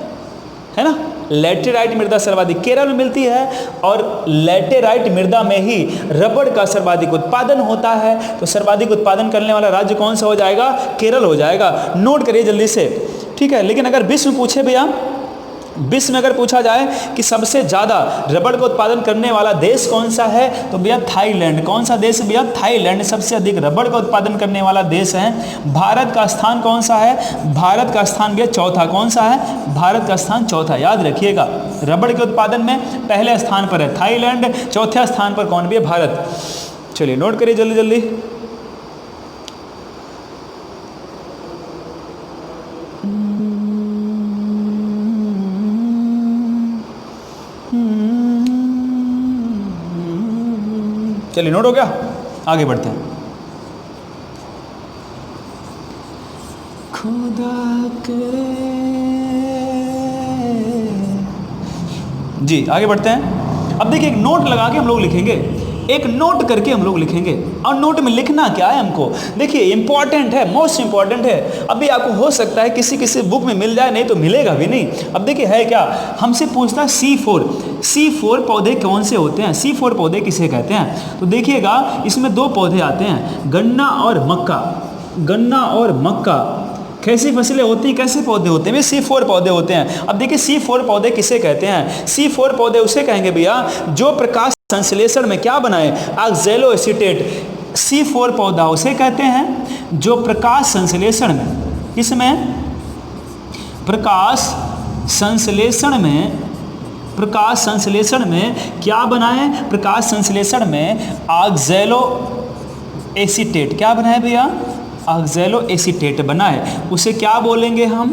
है ना। लैटेराइट मृदा सर्वाधिक केरल में मिलती है और लैटेराइट मृदा में ही रबड़ का सर्वाधिक उत्पादन होता है। तो सर्वाधिक उत्पादन करने वाला राज्य कौन सा हो जाएगा? केरल हो जाएगा। नोट करिए जल्दी से, ठीक है। लेकिन अगर विश्व में पूछे भैया, विश्व में अगर पूछा जाए कि सबसे ज़्यादा रबड़ का उत्पादन करने वाला देश कौन सा है, तो भैया थाईलैंड। कौन सा देश भैया? थाईलैंड सबसे अधिक रबड़ का उत्पादन करने वाला देश है। भारत का स्थान कौन सा है? भारत का स्थान भैया चौथा। कौन सा है? भारत का स्थान चौथा। याद रखिएगा, रबड़ के उत्पादन में पहले स्थान पर है थाईलैंड, चौथे स्थान पर कौन भैया? भारत। चलिए नोट करिए जल्दी जल्दी। चलिए नोट हो गया, आगे बढ़ते हैं। खुदा करे जी, आगे बढ़ते हैं। अब देखिए, एक नोट लगा के हम लोग लिखेंगे, एक नोट करके हम लोग लिखेंगे। और नोट में लिखना क्या है हमको? देखिए इंपॉर्टेंट है, मोस्ट इंपॉर्टेंट है। अभी आपको हो सकता है किसी किसी बुक में मिल जाए, नहीं तो मिलेगा भी नहीं। अब देखिए है क्या, हमसे पूछता है C4 पौधे कौन से होते हैं? C4 पौधे किसे कहते हैं? तो देखिएगा, इसमें दो पौधे आते हैं, गन्ना और मक्का। गन्ना और मक्का कैसी फसलें होती हैं, कैसे पौधे होते हैं? C4 पौधे होते हैं। अब देखिए C4 पौधे किसे कहते हैं? C4 पौधे उसे कहेंगे भैया जो प्रकाश संश्लेषण में क्या बनाए? Oxalo acetate. C4 पौधा उसे कहते हैं जो प्रकाश संश्लेषण में, किसमें? प्रकाश संश्लेषण में क्या बनाए? प्रकाश संश्लेषण में ऑक्सैलो एसीटेट क्या बनाए भैया? ऑक्सैलो एसीटेट बनाए। उसे क्या बोलेंगे हम?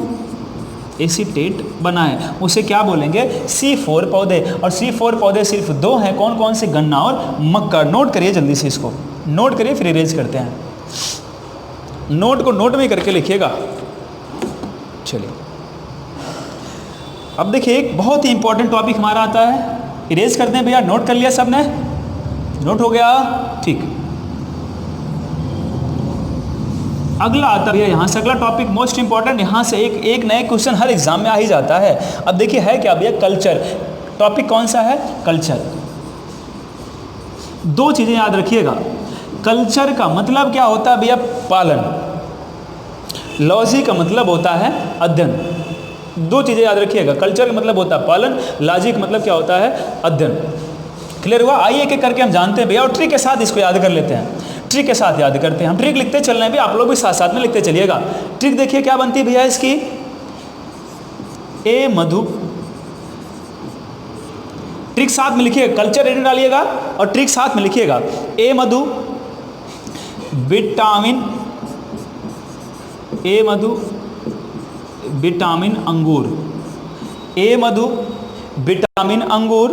एसीटेट बनाए, उसे क्या बोलेंगे? C4 पौधे। और C4 पौधे सिर्फ दो हैं, कौन कौन से? गन्ना और मक्का। नोट करिए जल्दी से, इसको नोट करिए फिर इरेज करते हैं। नोट को नोट में करके लिखिएगा। चलिए अब देखिए, एक बहुत ही इंपॉर्टेंट टॉपिक हमारा आता है, इरेज करते हैं भैया। नोट कर लिया सबने? नोट हो गया, ठीक। अगला आता है यहाँ से, अगला टॉपिक मोस्ट इंपॉर्टेंट। यहाँ से एक नए क्वेश्चन हर एग्जाम में आ ही जाता है। अब देखिए है क्या भैया? कल्चर। टॉपिक कौन सा है? कल्चर। दो चीजें याद रखिएगा, कल्चर का मतलब क्या होता है भैया? पालन। लॉजी का मतलब होता है अध्ययन। दो चीजें याद रखिएगा, कल्चर का मतलब होता है पालन, लॉजी का मतलब क्या होता है? अध्ययन। क्लियर हुआ? आइए एक एक करके हम जानते हैं भैया, और ट्रिक के साथ इसको याद कर लेते हैं। ट्रिक के साथ याद करते हैं हम, ट्रिक लिखते चल रहे हैं भी, आप लोग भी साथ साथ में लिखते चलिएगा। ट्रिक देखिए क्या बनती है भैया इसकी? ए मधु, ट्रिक साथ में लिखिएगा, कल्चर रेडियो डालिएगा और ट्रिक साथ में लिखिएगा। ए मधु विटामिन, ए मधु विटामिन अंगूर। ए मधु विटामिन अंगूर,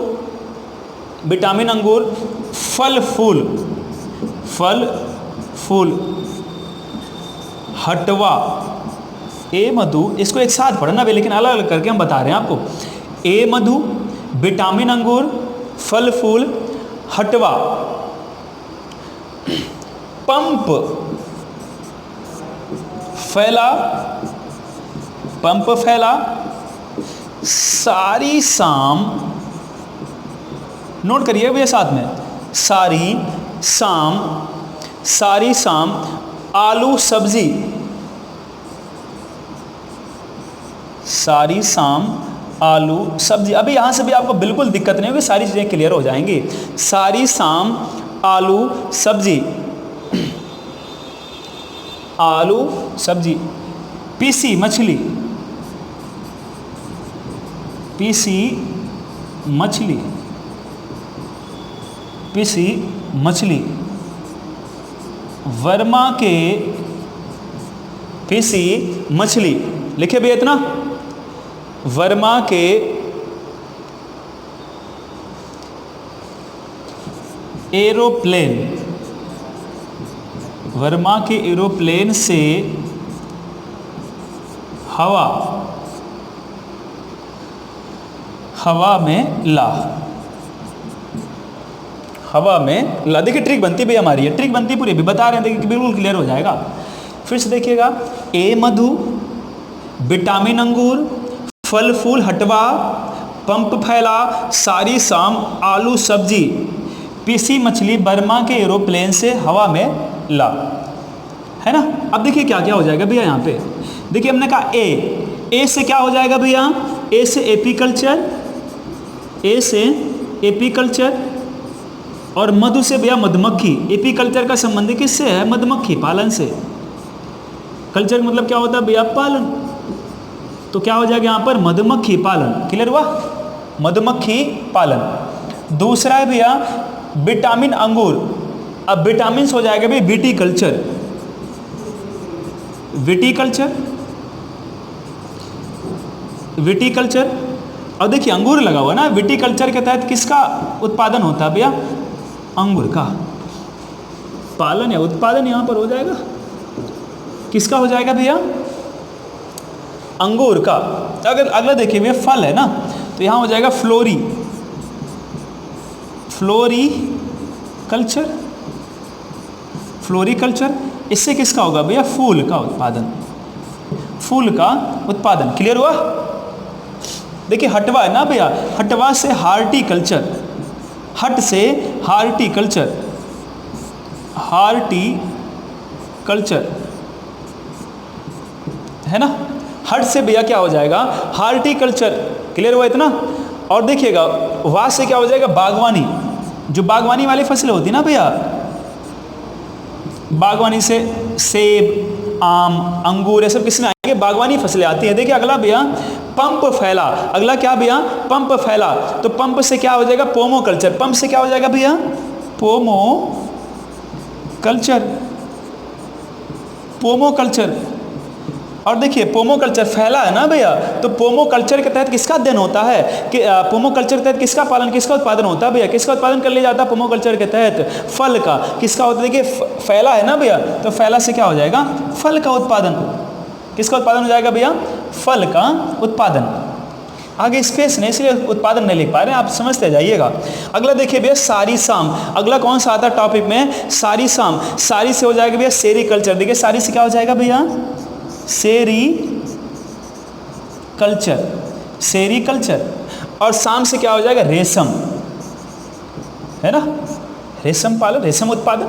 विटामिन अंगूर। फल फूल, फल फूल हटवा। ए मधु, इसको एक साथ पढ़ना भी, लेकिन अलग अलग करके हम बता रहे हैं आपको। ए मधु विटामिन अंगूर फल फूल हटवा। पंप फैला, पंप फैला। सारी शाम, नोट करिए भैया साथ में, सारी शाम, सारी शाम आलू सब्जी। सारी शाम आलू सब्जी। अभी यहाँ से भी आपको बिल्कुल दिक्कत नहीं होगी, सारी चीज़ें क्लियर हो जाएंगी। सारी शाम आलू सब्जी, आलू सब्जी। पीसी मछली, पीसी मछली, पीसी मछली। वर्मा के पीसी मछली, लिखे भैया इतना। वर्मा के एरोप्लेन, वर्मा के एरोप्लेन से हवा, हवा में ला, हवा में ला। देखिए ट्रिक बनती भी हमारी है, ट्रिक बनती पूरी भी बता रहे हैं, देखिए बिल्कुल क्लियर हो जाएगा। फिर से देखिएगा, ए मधु विटामिन अंगूर फल फूल हटवा, पंप फैला, सारी शाम, आलू सब्जी, पीसी मछली बर्मा के एरोप्लेन से हवा में ला, है ना। अब देखिए क्या क्या हो जाएगा भैया यहाँ पे। देखिए हमने कहा ए से क्या हो जाएगा भैया, ए से एपीकल्चर, ए से एपीकल्चर, और मधु से भैया मधुमक्खी। एपीकल्चर का संबंध किससे है, मधुमक्खी पालन से। कल्चर मतलब क्या होता है भैया, पालन। तो क्या हो जाएगा यहाँ पर, मधुमक्खी पालन। क्लियर हुआ, मधुमक्खी पालन। दूसरा है भैया विटामिन अंगूर। अब विटामिन हो जाएगा भैया विटीकल्चर, विटीकल्चर, विटीकल्चर। और देखिए अंगूर लगा हुआ ना, विटीकल्चर के तहत किसका उत्पादन होता है भैया, अंगूर का पालन या उत्पादन यहाँ पर हो जाएगा, किसका हो जाएगा भैया, अंगूर का। अगर अगला देखिए भैया फल है ना, तो यहाँ हो जाएगा फ्लोरी, फ्लोरी कल्चर, फ्लोरिकल्चर। इससे किसका होगा भैया, फूल का उत्पादन, फूल का उत्पादन। क्लियर हुआ। देखिए हटवा है ना भैया, हटवा से हार्टिकल्चर, हट से हार्टिकल्चर, हार्टिकल्चर, है ना। हट से भैया क्या हो जाएगा, हार्टिकल्चर। क्लियर हुआ इतना। और देखिएगा वाह से क्या हो जाएगा, बागवानी। जो बागवानी वाली फसलें होती है ना भैया, बागवानी से सेब, आम, अंगूर, ये सब किसमें आएंगे, बागवानी फसलें आती है। देखिए अगला भैया पंप फैला। अगला क्या भैया, पंप फैला। तो पंप से क्या हो जाएगा, पोमो कल्चर। पंप से क्या हो जाएगा भैया, पोमो कल्चर, पोमो कल्चर। और देखिए पोमो कल्चर फैला है ना भैया, तो पोमो कल्चर के तहत किसका अध्ययन होता है कि पोमो कल्चर के तहत किसका पालन, किसका उत्पादन होता है भैया, किसका उत्पादन कर लिया जाता है पोमो कल्चर के तहत, फल का। किसका होता है, देखिए फैला है ना भैया, तो फैला से क्या हो जाएगा, फल का उत्पादन। किसका उत्पादन हो जाएगा भैया, फल का उत्पादन। आगे स्पेस नहीं, इसलिए उत्पादन नहीं लिख पा रहे हैं, आप समझते जाइएगा। अगला देखिए भैया सारी शाम। अगला कौन सा आता है टॉपिक में, सारी शाम। सारी से हो जाएगा भैया सेरीकल्चर। देखिए सारी से क्या हो जाएगा भैया, सेरीकल्चर, सेरीकल्चर। और शाम से क्या हो जाएगा, रेशम, है ना, रेशम पालन, रेशम उत्पादन।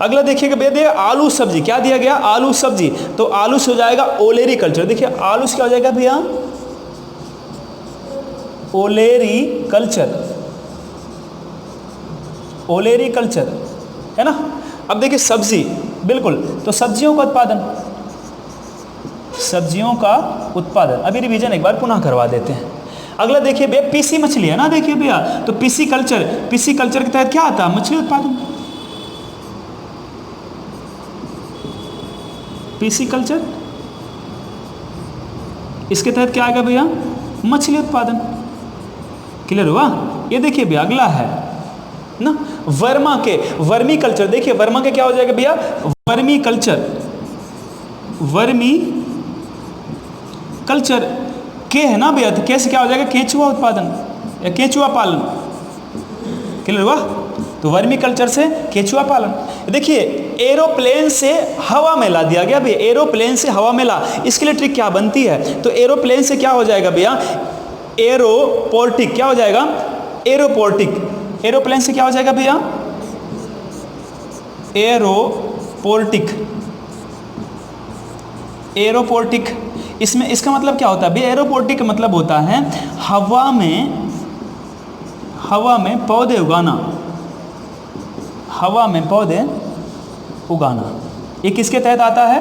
अगला देखिएगा भैया आलू सब्जी। क्या दिया गया, आलू सब्जी। तो आलू से हो जाएगा ओलेरी कल्चर। देखिए आलू से क्या हो जाएगा भैया, ओलेरी कल्चर, ओलेरी कल्चर, है ना। अब देखिए सब्जी, बिल्कुल, तो सब्जियों का उत्पादन, सब्जियों का उत्पादन। अभी रिवीजन एक बार पुनः करवा देते हैं। अगला देखिए भैया पीसी मछली है ना, देखिए भैया तो पीसी कल्चर, पीसी कल्चर के तहत क्या आता है, मछली उत्पादन। पीसी कल्चर, इसके तहत क्या आएगा भैया, मछली उत्पादन। क्लियर हुआ। ये देखिए भैया अगला है ना वर्मा के, वर्मी कल्चर। देखिए वर्मा के क्या हो जाएगा भैया, वर्मी कल्चर, वर्मी कल्चर के है ना भैया, तो के से क्या हो जाएगा, केचुआ उत्पादन या केचुआ पालन। क्लियर हुआ। तो वर्मी कल्चर से केचुआ पालन। देखिए एरोप्लेन से हवा में ला दिया गया भैया, एरोप्लेन से हवा में ला। इसके लिए ट्रिक क्या बनती है, तो एरोप्लेन से क्या हो जाएगा भैया, एरोपोर्टिक। क्या हो जाएगा, एरोपोर्टिक। एरोप्लेन से क्या हो जाएगा भैया, एरोपोर्टिक, एरोपोर्टिक। इसमें इसका मतलब क्या होता है भैया, एरोपोर्टिक का मतलब होता है हवा में पौधे उगाना, हवा में पौधे उगाना। ये किसके तहत आता है,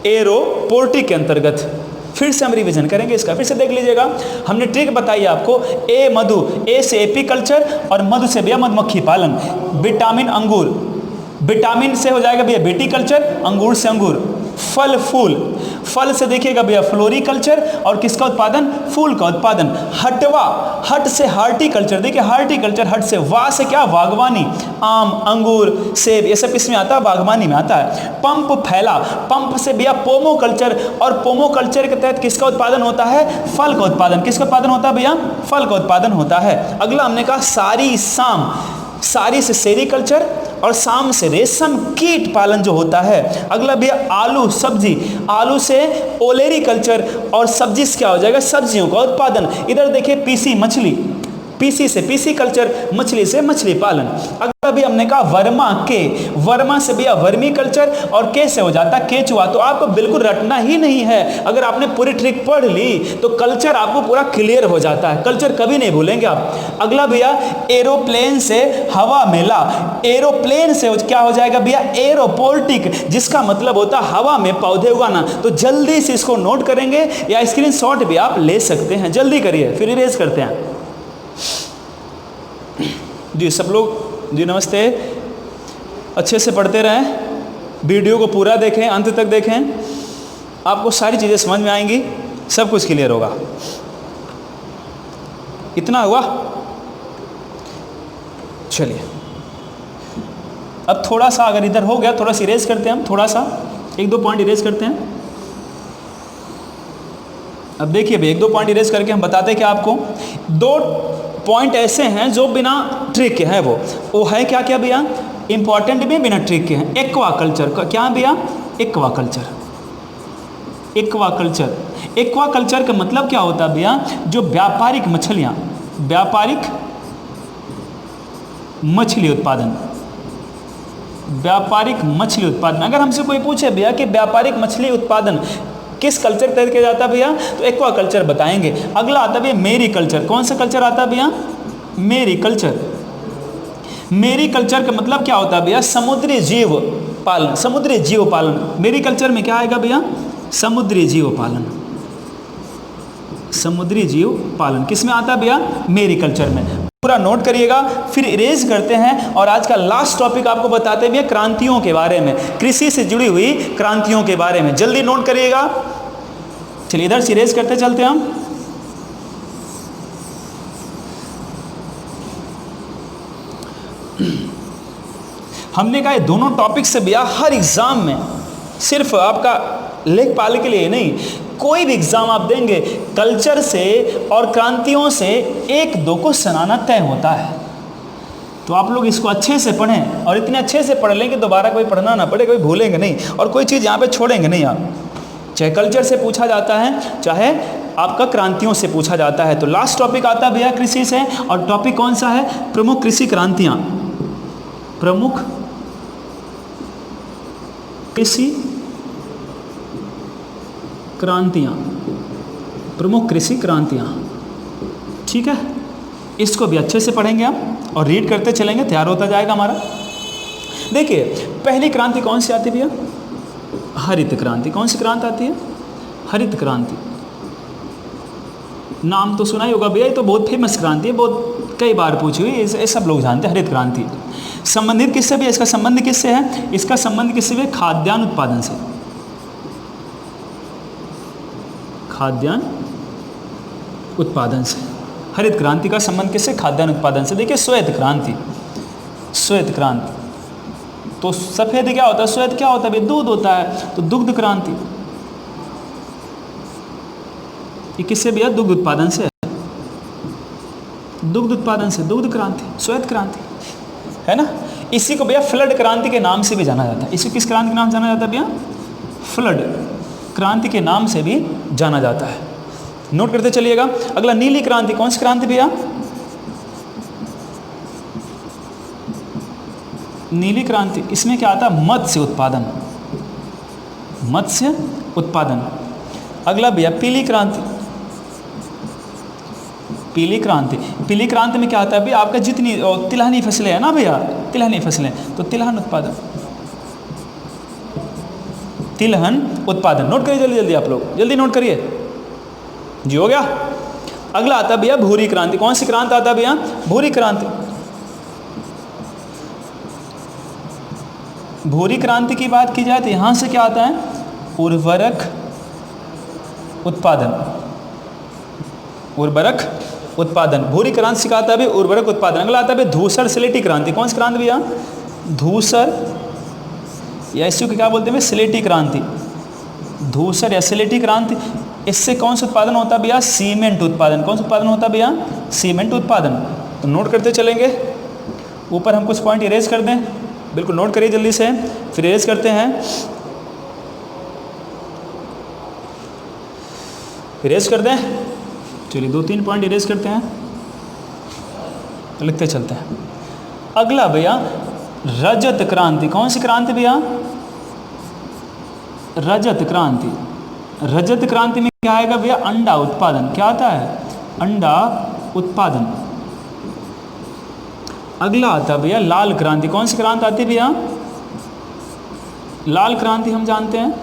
एरोपोर्टिक के अंतर्गत। फिर से हम रिवीजन करेंगे इसका, फिर से देख लीजिएगा। हमने ट्रिक बताई आपको, ए मधु, ए से एपीकल्चर और मधु से भैया मधुमक्खी पालन। विटामिन अंगूर, विटामिन से हो जाएगा भैया विटीकल्चर, अंगूर से अंगूर। फल फूल, फल से देखिएगा भैया फ्लोरिकल्चर और किसका उत्पादन, फूल का उत्पादन। हटवा, हट से हार्टिकल्चर। देखिए हार्टिकल्चर, हट से, वाह से क्या, बागवानी, आम, अंगूर, सेब, ये सब किसमें आता है, बागवानी में आता है। पंप फैला, पंप से भैया पोमो कल्चर, और पोमो कल्चर के तहत किसका उत्पादन होता है, फल का उत्पादन। किसका उत्पादन होता है भैया, फल का उत्पादन होता है। अगला हमने कहा सारी शाम, सारी से सेरीकल्चर और शाम से रेशम कीट पालन जो होता है। अगला भैया आलू सब्जी, आलू से ओलेरी कल्चर और सब्जी से क्या हो जाएगा, सब्जियों का उत्पादन। इधर देखिए पीसी मछली, पीसी से पीसी कल्चर, मछली से मछली पालन। अगला भी हमने कहा वर्मा के, वर्मा से भैया वर्मी कल्चर और के से हो जाता केचुआ। तो आपको बिल्कुल रटना ही नहीं है, अगर आपने पूरी ट्रिक पढ़ ली तो कल्चर आपको पूरा क्लियर हो जाता है, कल्चर कभी नहीं भूलेंगे आप। अगला भैया एरोप्लेन से हवा मेला, एरोप्लेन से क्या हो जाएगा भैया, एरोपोल्टिक, जिसका मतलब होता है हवा में पौधे उगाना। तो जल्दी से इसको नोट करेंगे या स्क्रीनशॉट भी आप ले सकते हैं, जल्दी करिए फिर इरेज करते हैं। जी सब लोग जी नमस्ते, अच्छे से पढ़ते रहें, वीडियो को पूरा देखें, अंत तक देखें, आपको सारी चीज़ें समझ में आएंगी, सब कुछ क्लियर होगा। इतना हुआ, चलिए अब थोड़ा सा अगर इधर हो गया थोड़ा सा इरेज करते हैं हम, थोड़ा सा एक दो पॉइंट इरेज करते हैं। अब देखिए भाई एक दो पॉइंट इरेज करके हम बताते हैं कि आपको दो पॉइंट ऐसे हैं जो बिना ट्रिक के हैं, वो है क्या क्या भैया, इंपॉर्टेंट भी बिना ट्रिक के हैं। एक्वा कल्चर का क्या भैया, aqua culture, aqua culture, aqua culture का मतलब क्या होता है भैया, जो व्यापारिक मछलियां, व्यापारिक मछली उत्पादन, व्यापारिक मछली उत्पादन। अगर हमसे कोई पूछे भैया कि व्यापारिक मछली उत्पादन किस कल्चर तहत किया जाता है भैया, तो एक्वा कल्चर बताएंगे। अगला आता है भैया मेरी कल्चर, कौन सा कल्चर आता है भैया, मेरी कल्चर। मेरी कल्चर का मतलब क्या होता है भैया, समुद्री जीव पालन, समुद्री जीव पालन। मेरी कल्चर में क्या आएगा भैया, समुद्री जीव पालन, समुद्री जीव पालन किस में आता है भैया, मेरी कल्चर में। पूरा नोट करिएगा, फिर इरेज करते हैं और आज का लास्ट टॉपिक आपको बताते हैं क्रांतियों के बारे में, कृषि से जुड़ी हुई क्रांतियों के बारे में, जल्दी नोट करिएगा। चलिए इधर से इरेज करते चलते हैं हम। हमने कहा दोनों टॉपिक से भैया हर एग्जाम में, सिर्फ आपका लेखपाल के लिए नहीं, कोई भी एग्जाम आप देंगे कल्चर से और क्रांतियों से एक दो को सनाना तय होता है। तो आप लोग इसको अच्छे से पढ़ें और इतने अच्छे से पढ़ लें कि दोबारा कोई पढ़ना ना पड़े, कोई भूलेंगे नहीं और कोई चीज़ यहाँ पे छोड़ेंगे नहीं आप। चाहे कल्चर से पूछा जाता है, चाहे आपका क्रांतियों से पूछा जाता है। तो लास्ट टॉपिक आता है भैया कृषि से, और टॉपिक कौन सा है, प्रमुख कृषि क्रांतियाँ, प्रमुख कृषि क्रांतियाँ, प्रमुख कृषि क्रांतियाँ। ठीक है, इसको भी अच्छे से पढ़ेंगे हम और रीड करते चलेंगे, तैयार होता जाएगा हमारा। देखिए पहली क्रांति कौन सी आती है भैया, हरित क्रांति। कौन सी क्रांति आती है, हरित क्रांति। नाम तो सुना ही होगा भैया, ये तो बहुत फेमस क्रांति है, बहुत कई बार पूछी हुई, ये सब लोग जानते हैं। हरित क्रांति संबंधित किससे भी, इसका संबंध किससे है, इसका संबंध किससे भी, खाद्यान्न उत्पादन से, खाद्यान्न उत्पादन से। हरित क्रांति का संबंध किससे, खाद्यान्न उत्पादन से। देखिए श्वेत क्रांति, श्वेत क्रांति तो सफ़ेद क्या होता है, श्वेत क्या होता है, दूध होता है, तो दुग्ध क्रांति ये किससे भैया, दुग्ध उत्पादन से, दुग्ध उत्पादन से, दुग्ध क्रांति, श्वेत क्रांति है ना। इसी को भैया फ्लड क्रांति के नाम से भी जाना जाता है। इसी किस क्रांति के नाम से जाना जाता है भैया, फ्लड क्रांति के नाम से भी जाना जाता है। नोट करते चलिएगा। अगला नीली क्रांति, कौन सी क्रांति भैया, नीली क्रांति। इसमें क्या आता है, मत्स्य उत्पादन, मत्स्य उत्पादन। अगला भैया पीली क्रांति, पीली क्रांति। पीली क्रांति में क्या आता है भैया, आपका जितनी तिलहनी फसलें है ना भैया, तिलहनी फसलें, तो तिलहन उत्पादन, तिलहन उत्पादन। नोट करिए जल्दी जल्दी, आप लोग जल्दी नोट करिए जी, हो गया। अगला आता है भैया भूरी क्रांति। कौन सी क्रांति आता है भैया, भूरी क्रांति। भूरी क्रांति की बात की जाए तो यहां से क्या आता है, उर्वरक उत्पादन, उर्वरक उत्पादन। भूरी क्रांति सिखाता है भी उर्वरक उत्पादन। अगला आता है धूसर स्लेटी क्रांति। कौन सी क्रांति भैया, धूसर या इसी को क्या बोलते हैं, स्लेटी क्रांति, धूसर या स्लेटी क्रांति। इससे कौन सा उत्पादन होता है भैया, सीमेंट उत्पादन। कौन सा उत्पादन होता है भैया, सीमेंट उत्पादन। तो नोट करते चलेंगे, ऊपर हम कुछ पॉइंट इरेज कर दें बिल्कुल नोट करिए जल्दी से, फिर इरेज करते हैं। इरेज कर दें, चलिए 2-3 पॉइंट इरेज करते हैं, लिखते चलते हैं। अगला भैया रजत क्रांति। कौन सी क्रांति भैया? रजत क्रांति। रजत क्रांति में क्या आएगा भैया? अंडा उत्पादन। क्या आता है? अंडा उत्पादन। अगला आता है भैया लाल क्रांति। कौन सी क्रांति आती है भैया? लाल क्रांति हम जानते हैं।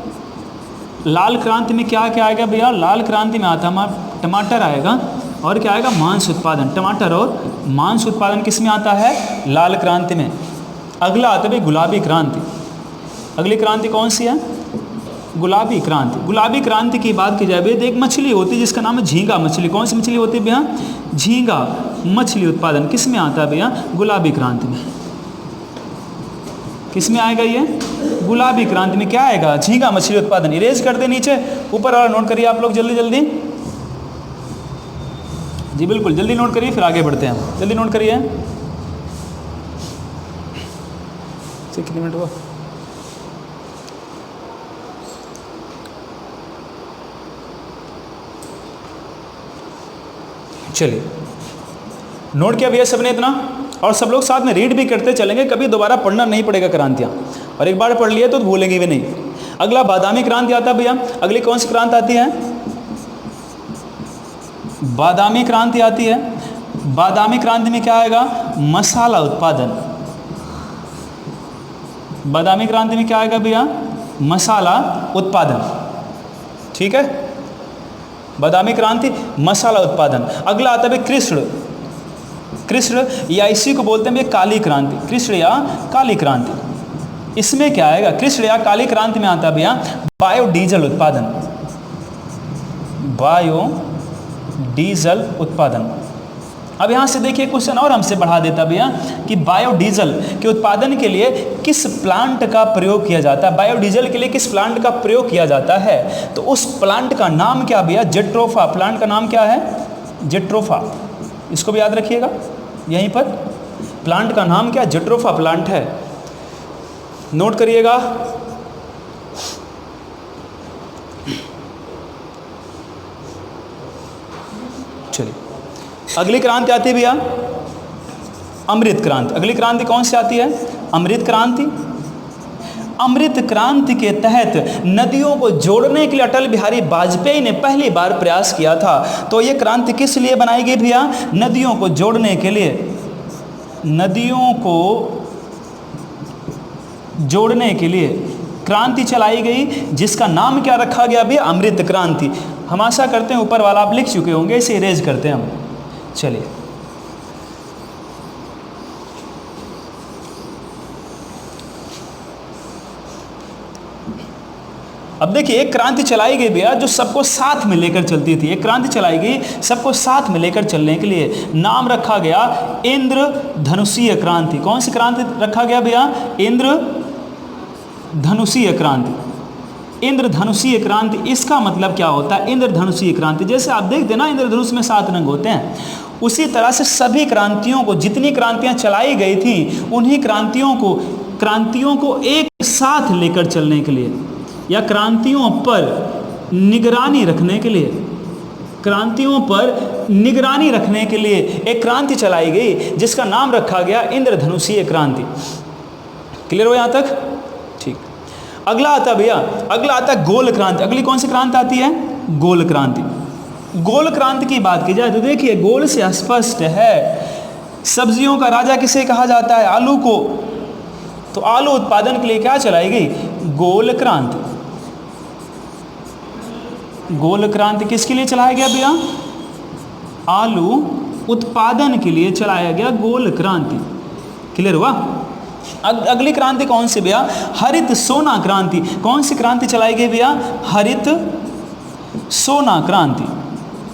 लाल क्रांति में क्या क्या आएगा भैया? लाल क्रांति में आता है टमाटर आएगा, और क्या आएगा? मांस उत्पादन। टमाटर और मांस उत्पादन किस में आता है? लाल क्रांति में। अगला आता है भैया गुलाबी क्रांति। अगली क्रांति कौन सी है? गुलाबी क्रांति। गुलाबी क्रांति की बात की जाए भैया, एक मछली होती है जिसका नाम है झींगा मछली। कौन सी मछली होती है भैया? झींगा मछली उत्पादन किस में आता है भैया? गुलाबी क्रांति में। किस में आएगा ये? गुलाबी क्रांति में क्या आएगा? झींगा मछली उत्पादन। इरेज कर दे नीचे, ऊपर वाला नोट करिए आप लोग जल्दी जल्दी। जी बिल्कुल जल्दी नोट करिए, फिर आगे बढ़ते हैं। जल्दी नोट करिए। कितने मिनट हुआ? चलिए नोट किया भैया सबने इतना, और सब लोग साथ में रीड भी करते चलेंगे, कभी दोबारा पढ़ना नहीं पड़ेगा क्रांतियाँ, और एक बार पढ़ लिए तो भूलेंगे भी नहीं। अगला बादामी क्रांति आता है भैया। अगली कौन सी क्रांति आती है? बादामी क्रांति आती है। बादामी क्रांति में क्या आएगा? मसाला उत्पादन। बादामी क्रांति में क्या आएगा भैया? मसाला उत्पादन। ठीक है, बादामी क्रांति मसाला उत्पादन। अगला आता है कृष्ण। कृष्ण या इसी को बोलते हैं काली क्रांति। कृष्ण या काली क्रांति, इसमें क्या आएगा? कृष्ण या काली क्रांति में आता है भैया बायोडीजल उत्पादन। बायोडीजल उत्पादन। अब यहाँ से देखिए क्वेश्चन और हमसे बढ़ा देता भैया कि बायोडीजल के उत्पादन के लिए किस प्लांट का प्रयोग किया जाता है? बायोडीजल के लिए किस प्लांट का प्रयोग किया जाता है? तो उस प्लांट का नाम क्या भैया? जेट्रोफा। प्लांट का नाम क्या है? जेट्रोफा। इसको भी याद रखिएगा, यहीं पर प्लांट का नाम क्या? जेट्रोफा प्लांट है, नोट करिएगा। चलिए अगली क्रांति आती है भैया अमृत क्रांति। अगली क्रांति कौन सी आती है? अमृत क्रांति। अमृत क्रांति के तहत नदियों को जोड़ने के लिए अटल बिहारी वाजपेयी ने पहली बार प्रयास किया था। तो ये क्रांति किस लिए बनाई गई भैया? नदियों को जोड़ने के लिए। नदियों को जोड़ने के लिए क्रांति चलाई गई, जिसका नाम क्या रखा गया भैया? अमृत क्रांति। हम आशा करते हैं ऊपर वाला आप लिख चुके होंगे, इसे इरेज करते हैं हम। चलिए अब देखिए, एक क्रांति चलाई गई भैया जो सबको साथ में लेकर चलती थी। एक क्रांति चलाई गई सबको साथ में लेकर चलने के लिए, नाम रखा गया इंद्रधनुषीय क्रांति। कौन सी क्रांति रखा गया भैया? इंद्रधनुषीय क्रांति। इंद्रधनुषीय क्रांति, इसका मतलब क्या होता है? इंद्रधनुषीय क्रांति, जैसे आप देखते हैं ना इंद्रधनुष में 7 रंग होते हैं, उसी तरह से सभी क्रांतियों को, जितनी क्रांतियां चलाई गई थी, उन्हीं क्रांतियों को एक साथ लेकर चलने के लिए, या क्रांतियों पर निगरानी रखने के लिए, क्रांतियों पर निगरानी रखने के लिए एक क्रांति चलाई गई जिसका नाम रखा गया इंद्रधनुषीय क्रांति। क्लियर हो यहाँ तक? ठीक। अगला आता भैया, अगला आता गोल क्रांति। अगली कौन सी क्रांति आती है? गोल क्रांति। गोल क्रांति की बात की जाए तो देखिए, गोल से स्पष्ट है, सब्जियों का राजा किसे कहा जाता है? आलू को। तो आलू उत्पादन के लिए क्या चलाई गई? गोल क्रांति। गोल क्रांति किसके लिए चलाया गया भैया? आलू उत्पादन के लिए चलाया गया गोल क्रांति। क्लियर हुआ? अगली क्रांति कौन सी भैया? हरित सोना क्रांति। कौन सी क्रांति चलाई गई भैया? हरित सोना क्रांति।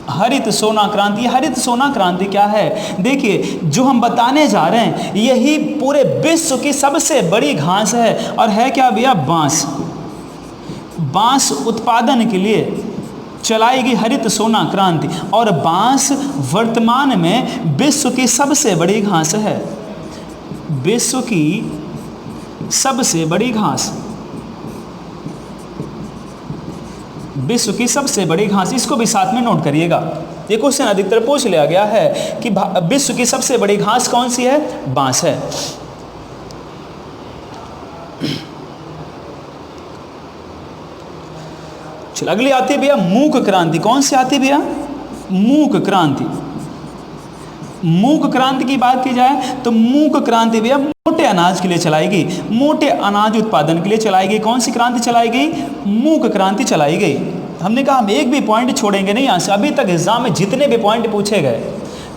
हरित सोना क्रांति। हरित सोना क्रांति क्या है? देखिए, जो हम बताने जा रहे हैं यही पूरे विश्व की सबसे बड़ी घास है, और है क्या भैया? बांस। बांस उत्पादन के लिए चलाई गई हरित सोना क्रांति, और बांस वर्तमान में विश्व की सबसे बड़ी घास है। विश्व की सबसे बड़ी घास, विश्व की सबसे बड़ी घास, इसको भी साथ में नोट करिएगा। ये क्वेश्चन अधिकतर पूछ लिया गया है कि विश्व की सबसे बड़ी घास कौन सी है? बांस है। चलो अगली आती है भैया मूक क्रांति। कौन सी आती है भैया? मूक क्रांति। मूक क्रांति की बात की जाए तो मूक क्रांति भैया मोटे अनाज के लिए चलाई गई, मोटे अनाज उत्पादन के लिए चलाई गई। कौन सी क्रांति चलाई गई? मूक क्रांति चलाई गई। हमने कहा हम एक भी पॉइंट छोड़ेंगे नहीं यहाँ से। अभी तक एग्जाम में जितने भी पॉइंट पूछे गए,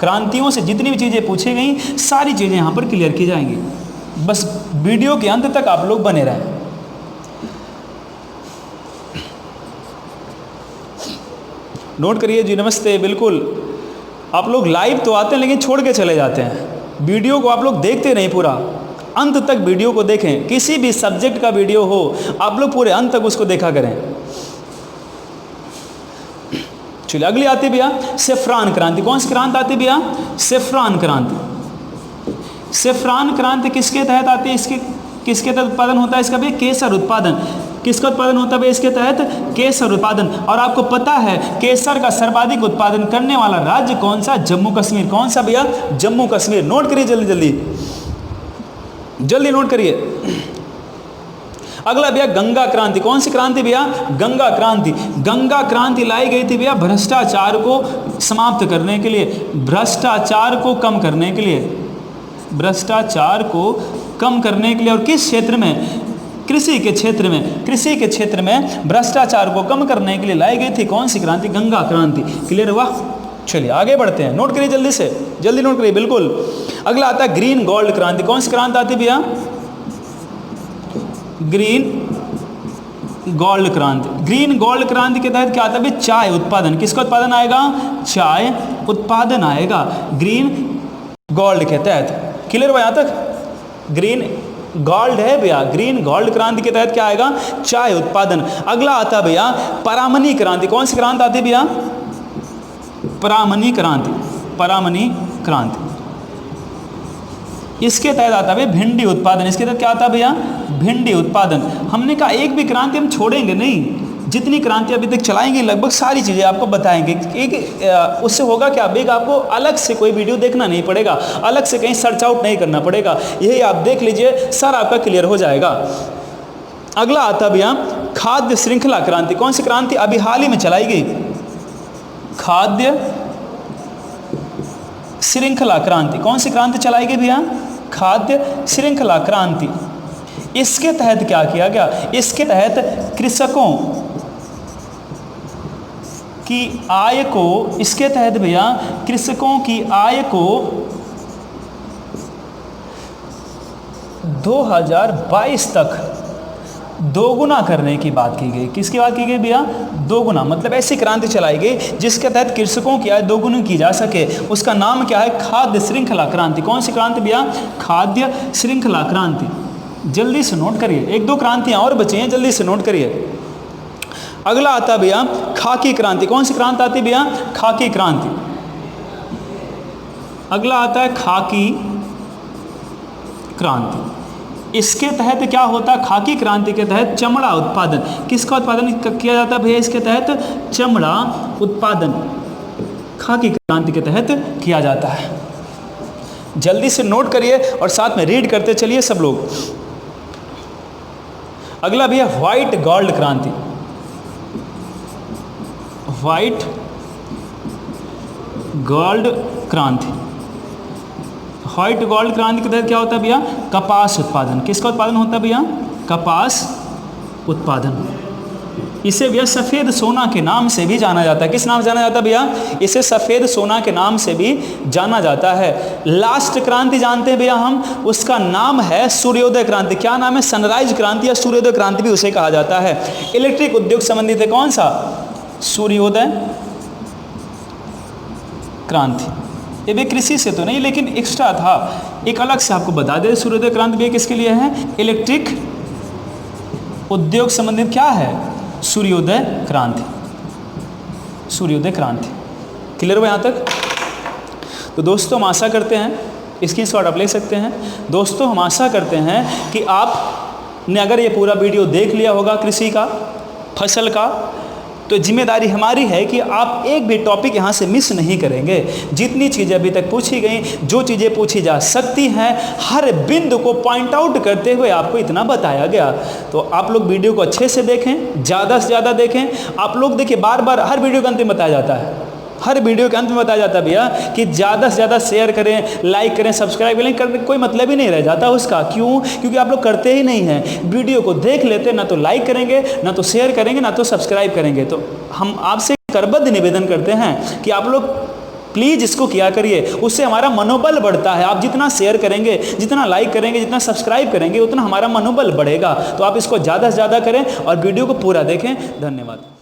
क्रांतियों से जितनी भी चीज़ें पूछी गई, सारी चीज़ें यहाँ पर क्लियर की जाएंगी। बस वीडियो के अंत तक आप लोग बने रहें। नोट करिए जी। नमस्ते। बिल्कुल आप लोग लाइव तो आते हैं लेकिन छोड़ के चले जाते हैं। वीडियो को आप लोग देखते नहीं, पूरा अंत तक वीडियो को देखें। किसी भी सब्जेक्ट का वीडियो हो आप लोग पूरे अंत तक उसको देखा करें। चलिए अगली आती है भैया सेफ्रान क्रांति। कौन सी क्रांति आती है भैया? सेफ्रान क्रांति। सेफ्रान क्रांति किसके तहत आती है? इसके किसके तहत उत्पादन होता है इसका भैया? केसर उत्पादन। किसका उत्पादन होता है इसके तहत? केसर उत्पादन। और आपको पता है केसर का सर्वाधिक उत्पादन करने वाला राज्य कौन सा? जम्मू कश्मीर। कौन सा भैया? जम्मू कश्मीर। नोट करिए जल्दी जल्दी, जल्दी नोट करिए। अगला भैया गंगा क्रांति। कौन सी क्रांति भैया? गंगा क्रांति। गंगा क्रांति लाई गई थी भैया भ्रष्टाचार को समाप्त करने के लिए, भ्रष्टाचार को कम करने के लिए, भ्रष्टाचार को कम करने के लिए। और किस क्षेत्र में? कृषि के क्षेत्र में। कृषि के क्षेत्र में भ्रष्टाचार को कम करने के लिए लाई गई थी कौन सी क्रांति? गंगा क्रांति। क्लियर हुआ? चलिए आगे बढ़ते हैं। नोट करिए जल्दी से, जल्दी नोट करिए। बिल्कुल अगला आता है ग्रीन गोल्ड क्रांति। कौन सी क्रांति आती है भैया? ग्रीन गोल्ड क्रांति। ग्रीन गोल्ड क्रांति के तहत क्या आता है? चाय उत्पादन। किसका उत्पादन आएगा? चाय उत्पादन आएगा ग्रीन गोल्ड के तहत। क्लियर हुआ यहाँ तक? ग्रीन गोल्ड है भैया, ग्रीन गोल्ड क्रांति के तहत क्या आएगा? चाय उत्पादन। अगला आता है भैया परामनी क्रांति। कौन सी क्रांति आती है भैया? परामनी क्रांति। परामनी क्रांति इसके तहत आता है भिंडी उत्पादन। इसके तहत क्या आता है भैया? भिंडी उत्पादन। हमने कहा एक भी क्रांति हम छोड़ेंगे नहीं, जितनी क्रांति अभी तक चलाएंगे लगभग सारी चीज़ें आपको बताएंगे। एक उससे होगा क्या, अब एक आपको अलग से कोई वीडियो देखना नहीं पड़ेगा, अलग से कहीं सर्च आउट नहीं करना पड़ेगा, यही आप देख लीजिए, सर आपका क्लियर हो जाएगा। अगला आता भैया खाद्य श्रृंखला क्रांति। कौन सी क्रांति अभी हाल ही में चलाई गई? खाद्य श्रृंखला क्रांति। कौन सी क्रांति चलाई गई भैया? खाद्य श्रृंखला क्रांति। इसके तहत क्या किया गया? इसके तहत कृषकों की आय को, इसके तहत भैया कृषकों की आय को 2022 तक दोगुना करने की बात की गई। किसकी बात की गई भैया? दोगुना। मतलब ऐसी क्रांति चलाई गई जिसके तहत कृषकों की आय दोगुनी की जा सके। उसका नाम क्या है? खाद्य श्रृंखला क्रांति। कौन सी क्रांति भैया? खाद्य श्रृंखला क्रांति। जल्दी से नोट करिए, एक दो क्रांतियां और बची हैं, जल्दी से नोट करिए। अगला आता भैया खाकी क्रांति। कौन सी क्रांति आती भैया? खाकी क्रांति। अगला आता है खाकी क्रांति। इसके तहत क्या होता है? खाकी क्रांति के तहत चमड़ा उत्पादन। किसका उत्पादन किया जाता है भैया? इसके तहत चमड़ा उत्पादन खाकी क्रांति के तहत किया जाता है। जल्दी से नोट करिए और साथ में रीड करते चलिए सब लोग। अगला भैया व्हाइट गोल्ड क्रांति। व्हाइट गोल्ड क्रांति। व्हाइट गोल्ड क्रांति के तहत क्या होता है भैया? कपास उत्पादन। किसका उत्पादन होता है भैया? कपास उत्पादन। इसे भैया सफ़ेद सोना के नाम से भी जाना जाता है। किस नाम से जाना जाता है भैया? इसे सफ़ेद सोना के नाम से भी जाना जाता है। लास्ट क्रांति जानते हैं भैया हम, उसका नाम है सूर्योदय क्रांति। क्या नाम है? सनराइज क्रांति या सूर्योदय क्रांति भी उसे कहा जाता है। इलेक्ट्रिक उद्योग संबंधित है कौन सा? सूर्योदय क्रांति। ये भी कृषि से तो नहीं लेकिन एक्स्ट्रा था, एक अलग से आपको बता दें। सूर्योदय क्रांति भी किसके लिए है? इलेक्ट्रिक उद्योग संबंधित क्या है? सूर्योदय क्रांति। सूर्योदय क्रांति। क्लियर हुआ यहाँ तक? तो दोस्तों हम आशा करते हैं, स्क्रीनशॉट आप ले सकते हैं। दोस्तों हम आशा करते हैं कि आप ने अगर ये पूरा वीडियो देख लिया होगा कृषि का, फसल का, तो जिम्मेदारी हमारी है कि आप एक भी टॉपिक यहाँ से मिस नहीं करेंगे। जितनी चीज़ें अभी तक पूछी गई, जो चीज़ें पूछी जा सकती हैं, हर बिंदु को पॉइंट आउट करते हुए आपको इतना बताया गया। तो आप लोग वीडियो को अच्छे से देखें, ज़्यादा से ज़्यादा देखें। आप लोग देखिए, बार बार हर वीडियो के अंत में बताया जाता है, हर वीडियो के अंत में बताया जाता है भैया कि ज़्यादा से ज़्यादा शेयर करें, लाइक करें, सब्सक्राइब करें, करने कोई मतलब ही नहीं रह जाता उसका। क्यों? क्योंकि आप लोग करते ही नहीं हैं। वीडियो को देख लेते, ना तो लाइक करेंगे, ना तो शेयर करेंगे, ना तो सब्सक्राइब करेंगे। तो हम आपसे करबद्ध निवेदन करते हैं कि आप लोग प्लीज़ इसको किया करिए, उससे हमारा मनोबल बढ़ता है। आप जितना शेयर करेंगे, जितना लाइक करेंगे, जितना सब्सक्राइब करेंगे, उतना हमारा मनोबल बढ़ेगा। तो आप इसको ज़्यादा से ज़्यादा करें और वीडियो को पूरा देखें। धन्यवाद।